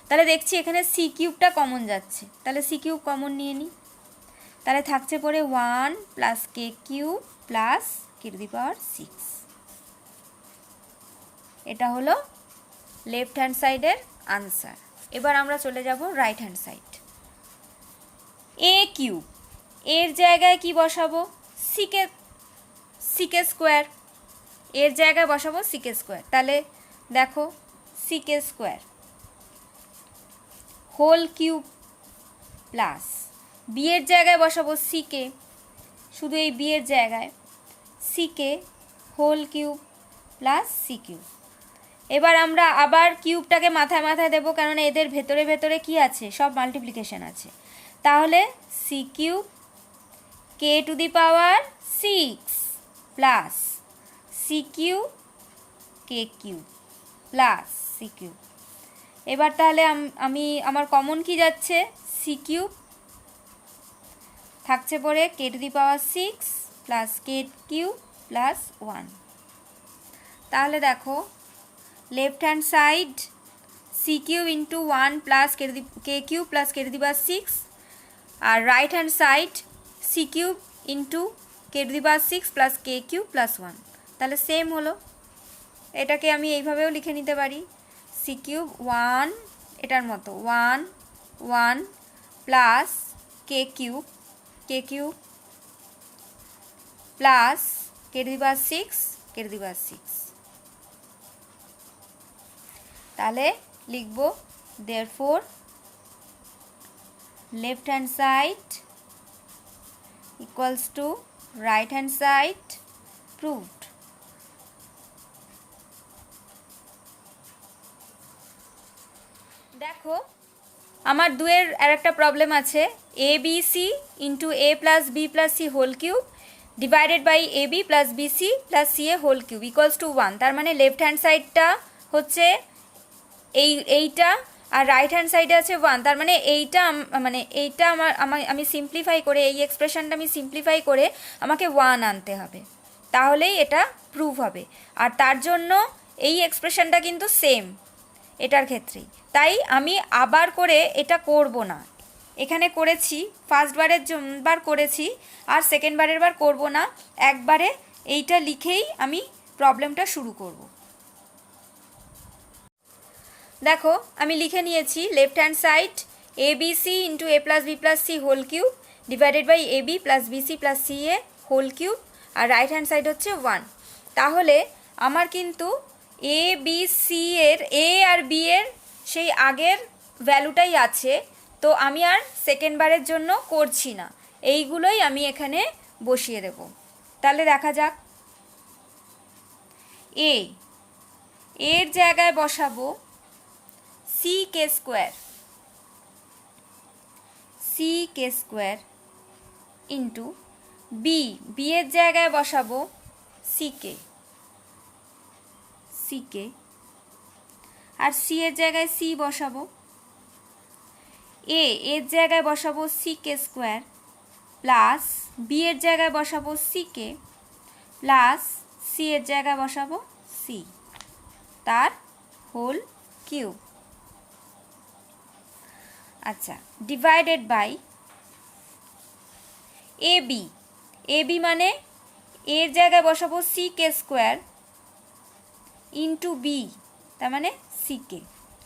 তাহলে দেখছি এখানে সি কিউবটা কমন যাচ্ছে, তাহলে সি কিউব কমন নিয়ে নিই। তাহলে থাকছে পরে 1 plus K cube plus K to the power 6, এটা হলো লেফট হ্যান্ড সাইডের আনসার। এবার আমরা চলে যাব রাইট হ্যান্ড সাইড। এ কিউব, এর জায়গায় কি বসাবো? সিকে স্কোয়ার, এর জায়গায় বসাবো সিকে স্কোয়ার। তাহলে দেখো C K square whole cube plus B এর জায়গায় বসাবো সিকে, শুধু এই বি এর জায়গায় C K whole cube plus C cube. এবার আমরা আবার কিউবটাকে মাথায় মাথায় দেবো, কেননা এদের ভেতরে ভেতরে কি আছে? সব মাল্টিপ্লিকেশন আছে। তাহলে c cube K to the power 6 plus C cube K cube plus C cube. এবার তাহলে আমার কমন কি যাচ্ছে? সি কিউব থাকছে পরে K to the power 6 plus K cube plus 1। তাহলে দেখো left hand side C cube into 1 plus K cube plus K to the power 6, আর right hand side C cube into K to the power 6 plus K cube plus 1। তাহলে same হলো। এটাকে আমি এইভাবেও লিখে নিতে পারি, সি কিউব 1 এটার মতো 1 1 plus K cube plus K to the power 6 K to the power 6। তাহলে লিখব therefore left hand side equals to right hand side proved। দেখো আমার দুয়ের আর একটা প্রবলেম আছে, A B C into A plus B plus C whole cube divided by A B plus B C plus C A whole cube equals to 1। তার মানে left hand সাইডটা হচ্ছে এইটা আর রাইট হ্যান্ড সাইডে আছে 1। তার মানে এইটা আমি সিম্পলিফাই করে, এই এক্সপ্রেশনটা আমি সিম্পলিফাই করে আমাকে 1 আনতে হবে, তাহলেই এটা প্রুভ হবে। আর তার জন্য এই এক্সপ্রেশনটা কিন্তু সেম এটার ক্ষেত্রেই, তাই আমি আবার করে এটা করব না। এখানে করেছি বার করেছি, আর সেকেন্ডবারের বার করব না, একবারে এইটা লিখেই আমি প্রবলেমটা শুরু করব। দেখো আমি লিখে নিয়েছি left hand side a B C into A plus B plus C whole cube divided by A B plus B C plus C A whole cube, আর রাইট হ্যান্ড সাইড হচ্ছে 1। তাহলে আমার কিন্তু এ বি সি এর এ আর B এর সেই আগের ভ্যালুটাই আছে, তো আমি আর সেকেন্ডবারের জন্য করছি না, এইগুলোই আমি এখানে বসিয়ে দেব। তাহলে দেখা যাক, এর জায়গায় বসাবো c k square into B এর জায়গায় বসাবো সিকে আর সি এর জায়গায় সি বসাবো, এর জায়গায় বসাবো সিকে স্কোয়ার প্লাস বি এর জায়গায় বসাবো সিকে প্লাস সি এর জায়গায় বসাবো সি তার হোল কিউব। আচ্ছা, ডিভাইডেড বাই এ বি মানে এর জায়গায় বসাবো সিকে স্কোয়ার ইন্টু বি, তার মানে সিকে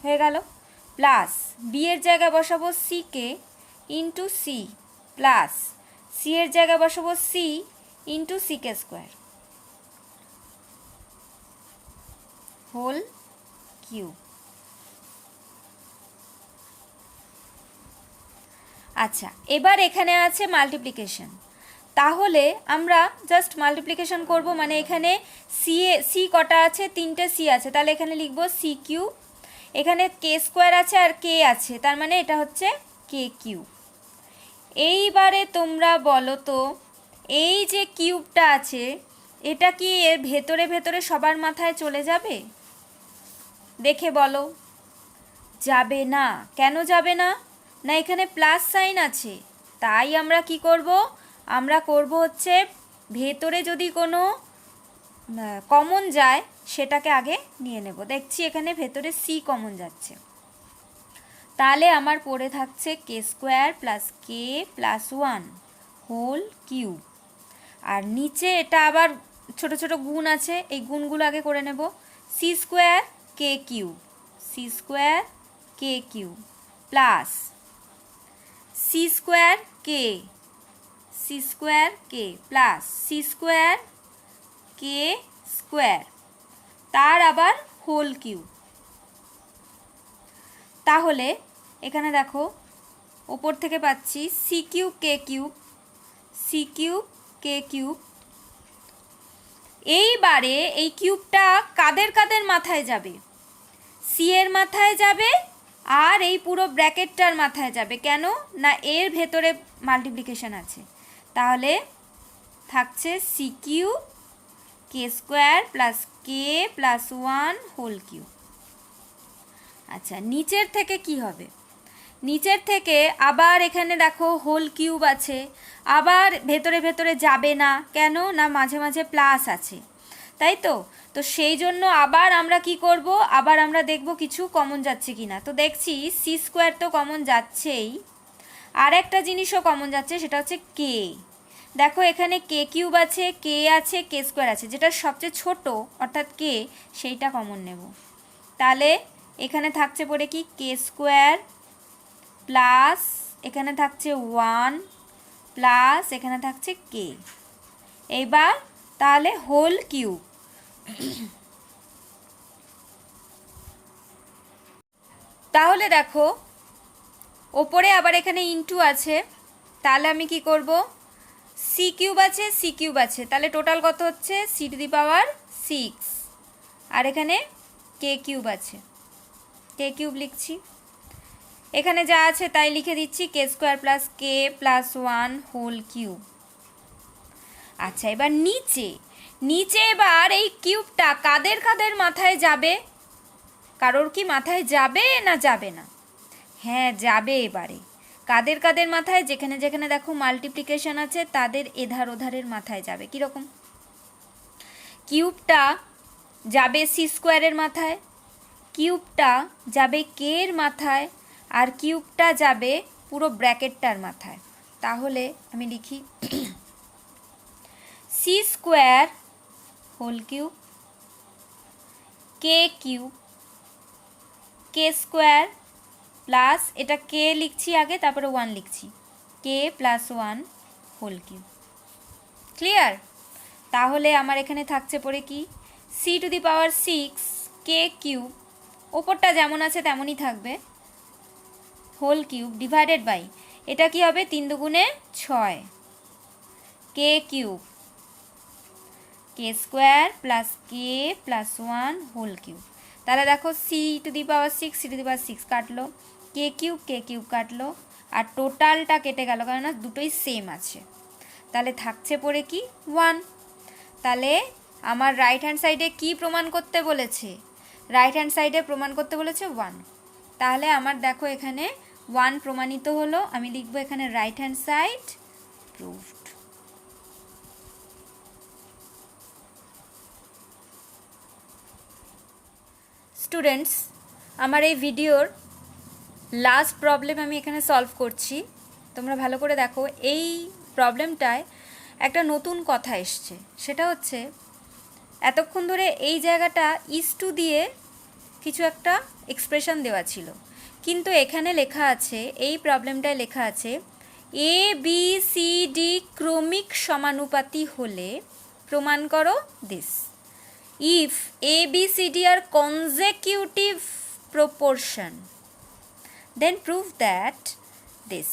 হয়ে গেল, প্লাস বি এর জায়গায় বসাবো C K into C plus C এর জায়গায় বসাবো C into C K square whole cube. আচ্ছা, এবার এখানে আছে মাল্টিপ্লিকেশন, তাহলে আমরা জাস্ট মাল্টিপ্লিকেশন করব, মানে এখানে সি কটা আছে? 3টে সি আছে, তাহলে এখানে লিখব সি কিউব, এখানে কে স্কোয়ার আছে আর কে আছে, তার মানে এটা হচ্ছে কে কিউব। এইবারে তোমরা বলো তো, এই যে কিউবটা আছে এটা কি এর ভেতরে ভেতরে সবার মাথায় চলে যাবে? দেখে বলো। যাবে না। কেন যাবে না? না এখানে প্লাস সাইন আছে, তাই আমরা কি করব? আমরা করব হচ্ছে ভেতরে যদি কোনো কমন যায় সেটাকে আগে নিয়ে নেব। দেখছি এখানে ভেতরে সি কমন যাচ্ছে, তাহলে আমার পড়ে থাকছে কে স্কোয়ার প্লাস কে প্লাস 1 হোল কিউব, আর নিচে এটা আবার ছোট ছোট গুণ আছে, এই গুণগুলো আগে করে নেব। সি স্কোয়ার কে কিউব সি স্কোয়ার কে cube plus C square k plus C square K square তার আবার হোল কিউব। তাহলে এখানে দেখো ওপর থেকে পাচ্ছি সি কিউব কে কিউব। এইবারে এই কিউবটা কাদের কাদের মাথায় যাবে? সি এর মাথায় যাবে আর এই পুরো ব্র্যাকেটটার মাথায় যাবে। কেন না এর ভেতরে মাল্টিপ্লিকেশন আছে। তাহলে থাকছে C cube k square plus কে প্লাস 1 হোল কিউব। আচ্ছা, নিচের থেকে কি হবে? নিচের থেকে আবার এখানে দেখো হোল কিউব আছে, আবার ভেতরে ভেতরে যাবে না। কেন না মাঝে মাঝে প্লাস আছে, তাই তো। তো সেই জন্য আবার আমরা কি করব, আবার আমরা দেখব কিছু কমন যাচ্ছে কিনা। তো দেখছি সি স্কোয়ার তো কমন যাচ্ছেই, আর একটা জিনিসও কমন যাচ্ছে, সেটা হচ্ছে কে। দেখো এখানে কে কিউব আছে, কে স্কোয়ার আছে, যেটা সবচেয়ে ছোট অর্থাৎ কে, সেইটা কমন নেব। তাহলে এখানে থাকছে পড়ে কি কে স্কোয়ার প্লাস এখানে থাকছে 1 প্লাস এখানে থাকছে কে। এইবার তাহলে হোল কিউব। তাহলে দেখো ওপরে আবার এখানে ইনটু আছে, তাহলে আমি কি করব, সি কিউব আছে, তাহলে টোটাল কত হচ্ছে সি টু দি পাওয়ার 6, আর এখানে কে কিউব আছে, কে কিউব লিখছি। এখানে যা আছে তাই লিখে দিচ্ছি, কে স্কোয়ার প্লাস কে প্লাস 1 হোল কিউব। আচ্ছা, এবার নিচে এবার এই কিউবটা কাদের কাদের মাথায় যাবে? কারোর কি মাথায় যাবে না যাবে না? হ্যাঁ যাবে। এবারে কাদের কাদের মাথায়? যেখানে যেখানে দেখো মাল্টিপ্লিকেশন আছে তাদের এধার ওধারের মাথায় যাবে। কীরকম? কিউবটা যাবে সি স্কোয়ারের মাথায়, কিউবটা যাবে কে এর মাথায়, আর কিউবটা যাবে পুরো ব্র্যাকেটটার মাথায়। তাহলে আমি লিখি সি স্কোয়ার হোল কিউব কে কিউব কে স্কোয়ার প্লাস এটা কে লিখছি আগে, তারপরে 1 লিখছি, k plus 1 whole cube. Clear? তাহলে আমার এখানে থাকছে পড়ে কি c to the power 6 k cube, ওপরটা যেমন আছে তেমনই থাকবে, হোল কিউব ডিভাইডেড বাই এটা কি হবে 3 দুগুণে 6 k cube k square plus কে প্লাস 1 হোল কিউব। তাহলে দেখো সি টু দি পাওয়ার 6 কাটলো, কে কিউব কাটলো, আর টোটালটা কেটে গেল, কারণ দুটোই সেম আছে। তাহলে থাকছে পড়ে কি 1। তাহলে আমার রাইট হ্যান্ড সাইডে কি প্রমাণ করতে বলেছে? রাইট হ্যান্ড সাইডে প্রমাণ করতে বলেছে 1। তাহলে আমার দেখো এখানে 1 প্রমাণিত হলো। আমি লিখবো এখানে right hand side proved. Students, আমার এই ভিডিওর লাস্ট প্রবলেম আমি এখানে সলভ করছি। তোমরা ভালো করে দেখো, এই প্রবলেমটায় একটা নতুন কথা এসছে। সেটা হচ্ছে এতক্ষণ ধরে এই জায়গাটা ইজ টু দিয়ে কিছু একটা এক্সপ্রেশন দেওয়া ছিল, কিন্তু এখানে লেখা আছে, এই প্রবলেমটায় লেখা আছে এ বি সি ডি ক্রমিক সমানুপাতি হলে প্রমাণ করো this. If A, B, C, D are consecutive proportion, then prove that this.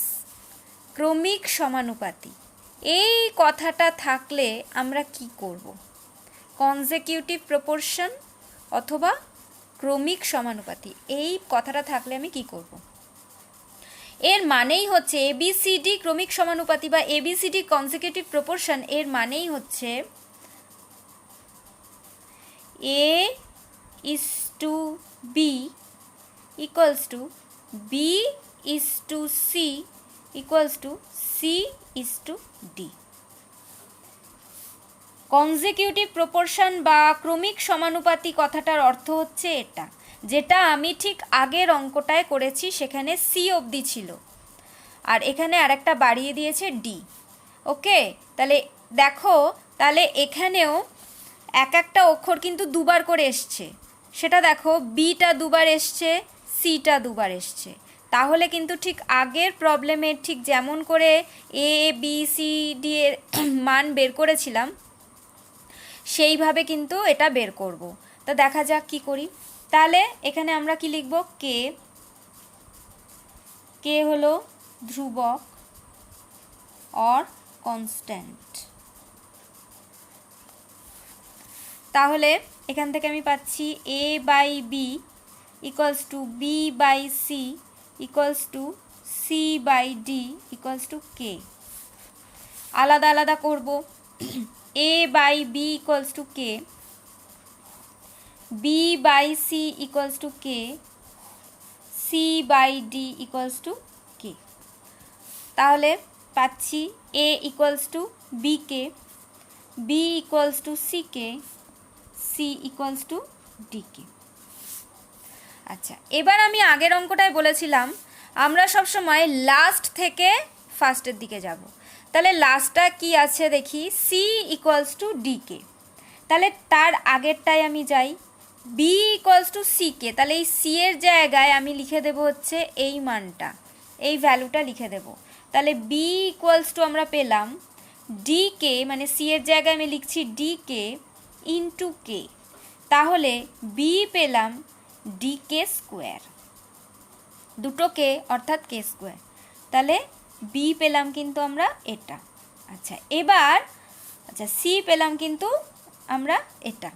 ক্রমিক সমানুপাতি, এই কথাটা থাকলে আমরা কি করব? কনজেকিউটিভ প্রপোর্শন অথবা ক্রমিক সমানুপাতি, এই কথাটা থাকলে আমি কি করব? এর মানেই হচ্ছে ABCD ক্রমিক সমানুপাতি বা ABCD কনজেকিউটিভ প্রপোর্শন, এর মানেই হচ্ছে A is to B equals to B is to C equals to C is to D. Consecutive proportion বা ক্রমিক সমানুপাতি কথাটার অর্থ হচ্ছে এটা, যেটা আমি ঠিক আগের অঙ্কটায় করেছি, সেখানে সি অবধি ছিল আর এখানে আরেকটা বাড়িয়ে দিয়েছে ডি। ওকে, তাহলে দেখো, তাহলে এখানেও এক একটা অক্ষর কিন্তু দুবার করে এসছে, সেটা দেখো বিটা দুবার এসছে, সিটা দুবার এসছে। তাহলে কিন্তু ঠিক আগের প্রবলেমের ঠিক যেমন করে এ বি সি ডি এর মান বের করেছিলাম সেইভাবে কিন্তু এটা বের করব। তো দেখা যাক কি করি। তাহলে এখানে আমরা কি লিখব, কে, কে হলো ধ্রুবক অর কনস্ট্যান্ট। তাহলে এখান থেকে আমি পাচ্ছি A by B equals to B by C equals to C by D equals to K. আলাদা আলাদা করব। A by B equals to K, B by C equals to K, C by D equals to K. তাহলে পাচ্ছি A equals to B K, B equals to C K, C equals to D K. আচ্ছা, এবার আমি আগের অঙ্কটায় বলেছিলাম আমরা সবসময় last থেকে ফার্স্টের দিকে যাব। তাহলে লাস্টটা কি আছে দেখি, সি ইকুয়ালস টু ডি কে। তাহলে তার আগেরটায় আমি যাই, বি ইকুয়ালস টু সি কে। তাহলে এই সি এর জায়গায় আমি লিখে দেব হচ্ছে এই মানটা, এই ভ্যালুটা লিখে দেব। তাহলে বি ইকুয়ালস টু আমরা পেলাম ডি কে, মানে সি এর জায়গায় আমি লিখছি ডি কে ইন্টু কে। তাহলে বি পেলাম ডি কে স্কোয়ার, দুটো কে অর্থাৎ কে স্কোয়ার। তাহলে বি পেলাম কিন্তু আমরা এটা। আচ্ছা এবার সি পেলাম কিন্তু আমরা এটা।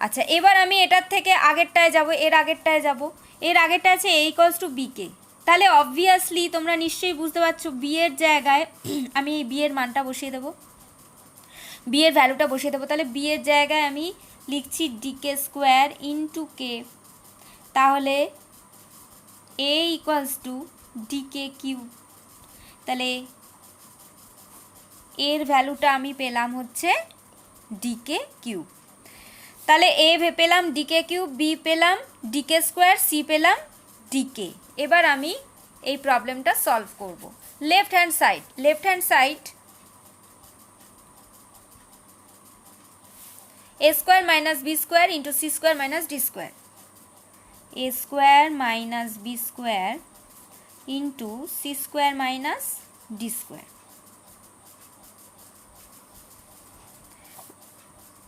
আচ্ছা এবার আমি এটার থেকে আগেরটায় যাব, এর আগেরটায় যাব। এর আগেরটা আছে এ ইকুয়ালস টু বি কে। তাহলে অবভিয়াসলি তোমরা নিশ্চয়ই বুঝতে পারছো বি এর জায়গায় আমি এই বি এর মানটা বসিয়ে দেবো, বি এর ভ্যালুটা বসিয়ে দেবো। তাহলে বি এর জায়গায় আমি লিখছি D K square into K. তাহলে A equals to D K cube. তাহলে এর ভ্যালুটা আমি পেলাম হচ্ছে ডি কে কিউ। তাহলে এ পেলাম ডি কে কিউ, বি পেলাম ডি কে স্কোয়ার, সি পেলাম ডি কে। এবার আমি এই প্রবলেমটা সলভ করব। Left hand side a square minus b square into c square minus d square, a square minus b square into c square minus d square.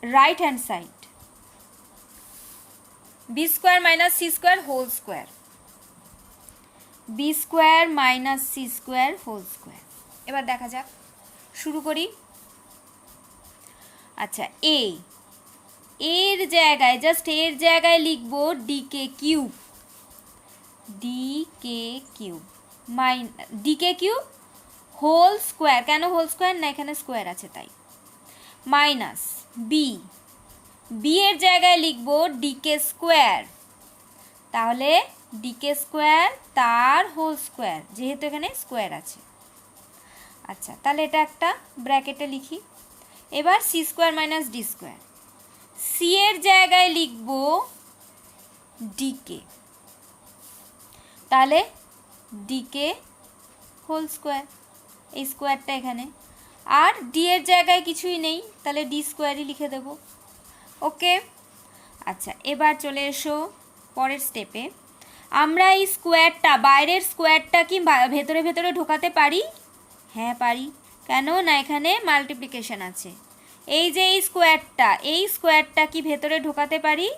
Right hand side b square minus c square whole square, b square minus c square whole square. এবার দেখা যাক, শুরু করি। আচ্ছা এর জায়গায় just এর জায়গায় লিখব D K cube, D K cube D K cube whole square. কেন হোল স্কোয়ার না, এখানে স্কোয়ার আছে তাই। মাইনাস বি এর জায়গায় লিখব ডি কে স্কোয়ার। তাহলে ডি কে স্কোয়ার তার হোল স্কোয়ার, যেহেতু এখানে স্কোয়ার আছে। আচ্ছা তাহলে এটা একটা ব্র্যাকেটে লিখি। এবার c square minus D square, c এর জায়গায় লিখব ডি কে। তাহলে ডি কে হোল স্কোয়ার, এই স্কোয়ারটা এখানে। আর ডি এর জায়গায় কিছুই নেই, তাহলে ডি স্কোয়ারই লিখে দেব। ওকে। আচ্ছা এবার চলে এসো পরের স্টেপে। আমরা এই স্কোয়ারটা, বাইরের স্কোয়ারটা কি ভেতরে ভেতরে ঢোকাতে পারি? হ্যাঁ পারি। কেন না, এখানে মাল্টিপ্লিকেশন আছে। এই যে এই স্কোয়ারটা কি ভেতরে ঢোকাতে পারি?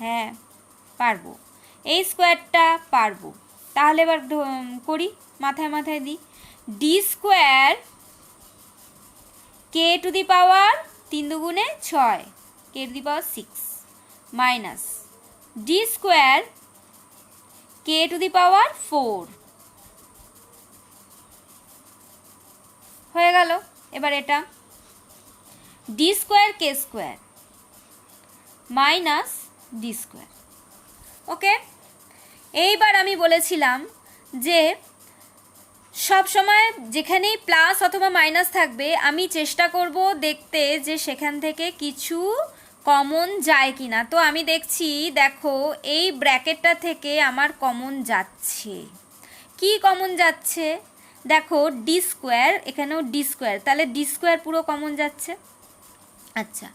হ্যাঁ পারবো, এই স্কোয়ারটা পারবো। তাহলে এবার করি, মাথায় মাথায় দিই। D square K to the power 3 দুগুণে 6, K to the power 6 minus D square K to the power 4 হয়ে গেল। এবার এটা D square K square minus D square. Okay. এইবার আমি বলেছিলাম যে সব সময় যেখানেই প্লাস অথবা মাইনাস থাকবে আমি চেষ্টা করব দেখতে যে সেখান থেকে কিছু কমন যায় কি না। তো আমি দেখছি, দেখো এই ব্র্যাকেটটা থেকে আমার কমন যাচ্ছে। কি কমন যাচ্ছে? দেখো ডি স্কোয়ার, এখানেও ডি স্কোয়ার, তাহলে ডি স্কোয়ার পুরো কমন যাচ্ছে। আচ্ছা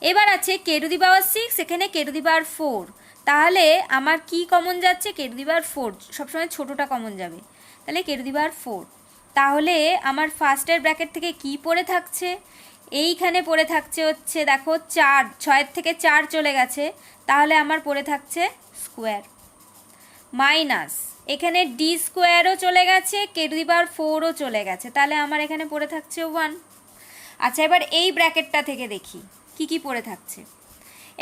এবার আছে কে টু দি পাওয়ার 6, এখানে কে টু দি পাওয়ার 4, তাহলে আমার কি কমন যাচ্ছে, কে টু দি পাওয়ার 4, সবসময় ছোটোটা কমন যাবে, তাহলে কে টু দি পাওয়ার 4। তাহলে আমার ফার্স্টের ব্র্যাকেট থেকে কি পড়ে থাকছে, এইখানে পড়ে থাকছে হচ্ছে দেখো 4, 6 থেকে 4 চলে গেছে, তাহলে আমার পড়ে থাকছে স্কোয়ার, মাইনাস এখানে ডি স্কোয়ারও চলে গেছে, কে টু দি পাওয়ার 4ও চলে গেছে, তাহলে আমার এখানে পড়ে থাকছে 1। আচ্ছা, এবার এই ব্র্যাকেটটা থেকে দেখি কি কি পড়ে থাকছে।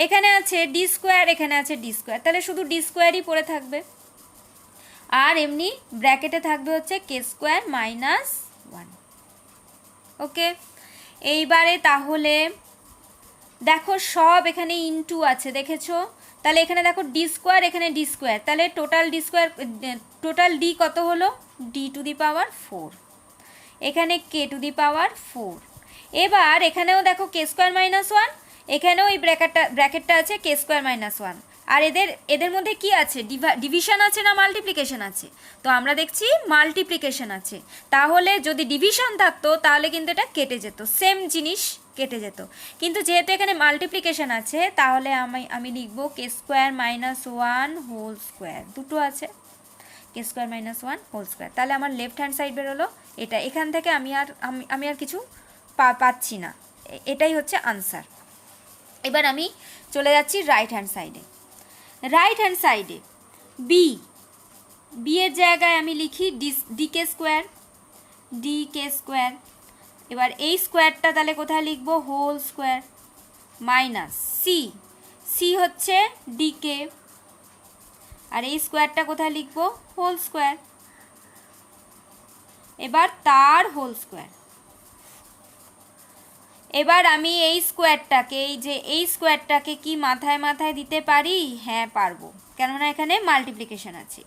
এখানে আছে ডি স্কোয়ার, এখানে আছে ডি স্কোয়ার, তাহলে শুধু ডি স্কোয়ারই পড়ে থাকবে, আর এমনি ব্র্যাকেটে থাকবে হচ্ছে কে স্কোয়ার মাইনাস 1। ওকে, এইবারে তাহলে দেখো সব এখানে ইনটু আছে, দেখেছো? তাহলে এখানে দেখো ডি স্কোয়ার, এখানে ডি স্কোয়ার, তাহলে total D square, total D কত হলো, ডি টু দি পাওয়ার 4, এখানে কে টু দি পাওয়ার 4। এবার এখানেও দেখো কে স্কোয়ার মাইনাস 1, এখানেও এই ব্র্যাকেটটা আছে কে স্কোয়ার মাইনাস 1, আর এদের মধ্যে কি আছে, ডিভিশন আছে না মাল্টিপ্লিকেশন আছে? তো আমরা দেখছি মাল্টিপ্লিকেশন আছে, তাহলে যদি ডিভিশন থাকতো তাহলে কিন্তু এটা কেটে যেত, সেম জিনিস কেটে যেত, কিন্তু যেহেতু এখানে মাল্টিপ্লিকেশন আছে তাহলে আমি লিখব কে স্কোয়ার মাইনাস 1 হোল স্কোয়ার, দুটো আছে কে স্কোয়ার মাইনাস 1 হোল স্কোয়ার। তাহলে আমার লেফট হ্যান্ড সাইড বেরোলো এটা, এখান থেকে আমি আর কিছু পাচ্ছি না, এটাই হচ্ছে আনসার। এবার আমি চলে যাচ্ছি রাইট হ্যান্ড সাইডে। রাইট হ্যান্ড সাইডে বি এর জায়গায় আমি লিখি ডি কে স্কোয়ার। এবার এই স্কোয়ারটা তাহলে কোথায় লিখবো, হোল স্কোয়ার, মাইনাস সি হচ্ছে ডিকে, আর এই স্কোয়ারটা কোথায় লিখবো, হোল স্কোয়ার। এবার তার হোল স্কোয়ার। এবার আমি এই স্কোয়ারটাকে কি মাথায় মাথায় দিতে পারি? হ্যাঁ পারবো, কেননা এখানে মাল্টিপ্লিকেশন আছে।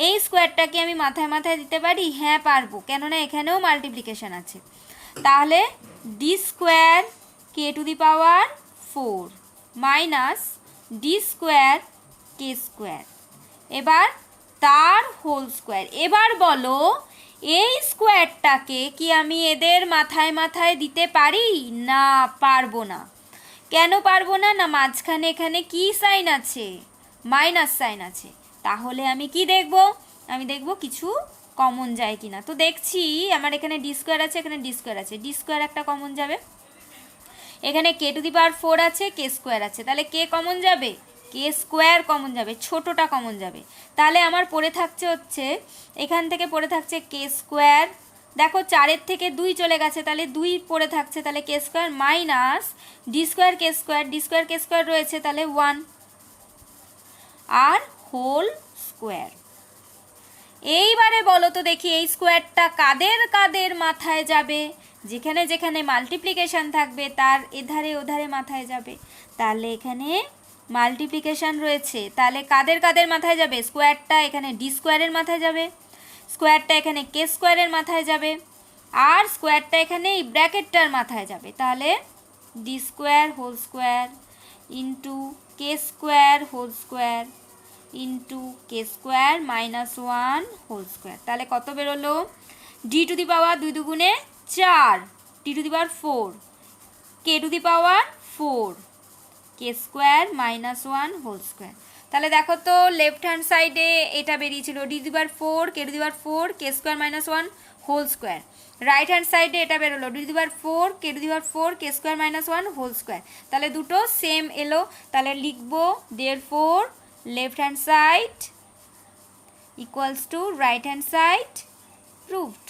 এই স্কোয়ারটাকে আমি মাথায় মাথায় দিতে পারি? হ্যাঁ পারবো, কেননা এখানেও মাল্টিপ্লিকেশন আছে। তাহলে D square K to the power 4 minus D square K square, এবার তার হোল স্কোয়ার। এবার বলো এই স্কোয়ারটাকে কি আমি এদের মাথায় মাথায় দিতে পারি? না, পারবো না। কেন পারবো না? না মাঝখানে এখানে কি সাইন আছে, মাইনাস সাইন আছে। তাহলে আমি কি দেখব? আমি দেখব কিছু কমন যায় কিনা। তো দেখছি আমার এখানে ডি স্কোয়ার আছে, এখানে ডি স্কোয়ার আছে, ডি স্কোয়ার একটা কমন যাবে, এখানে কে টু দি পাওয়ার 4 আছে, কে স্কোয়ার আছে, তাহলে কে কমন যাবে, কে স্কোয়ার কমন যাবে, ছোটোটা কমন যাবে। তাহলে আমার পড়ে থাকছে হচ্ছে এখান থেকে পড়ে থাকছে কে স্কোয়ার, দেখো 4-এর থেকে 2 চলে গেছে, তাহলে 2 পড়ে থাকছে, তাহলে কে square minus D square K square রয়েছে, তাহলে 1 আর হোল স্কোয়ার। এইবারে বলো তো দেখি এই স্কোয়ারটা কাদের কাদের মাথায় যাবে? যেখানে যেখানে মাল্টিপ্লিকেশন থাকবে তার এধারে ওধারে মাথায় যাবে। তাহলে এখানে মাল্টিপ্লিকেশন রয়েছে, তাহলে কাদের কাদের মাথায় যাবে? স্কোয়ারটা এখানে ডি স্কোয়ারের মাথায় যাবে, স্কোয়ারটা এখানে কে স্কোয়ারের মাথায় যাবে, আর স্কোয়ারটা এখানে এই ব্র্যাকেটটার মাথায় যাবে। তাহলে D square whole square into K square whole square into K square minus 1 whole square. তাহলে কত বেরোলো? ডি টু দি পাওয়ার 2 দুগুণে 4, d to the power 4, k to the power 4, k square minus 1 whole square. তাহলে দেখো তো left hand সাইডে এটা বেরিয়েছিল d to the power 4, k to the power 4, k square minus 1 whole square. Right hand সাইডে এটা বেরোলো d to the power 4, k to the power 4, k square minus 1 whole square. তাহলে দুটো সেম এলো, তাহলে লিখবো therefore left hand side equals to right hand side, proved.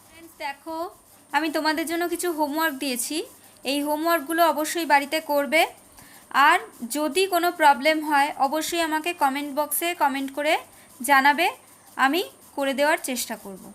Friends, দেখো আমি তোমাদের জন্য কিছু হোমওয়ার্ক দিয়েছি, এই হোমওয়ার্কগুলো অবশ্যই বাড়িতে করবে, আর যদি কোনো প্রবলেম হয় অবশ্যই আমাকে কমেন্ট বক্সে কমেন্ট করে জানাবে, আমি করে দেওয়ার চেষ্টা করব।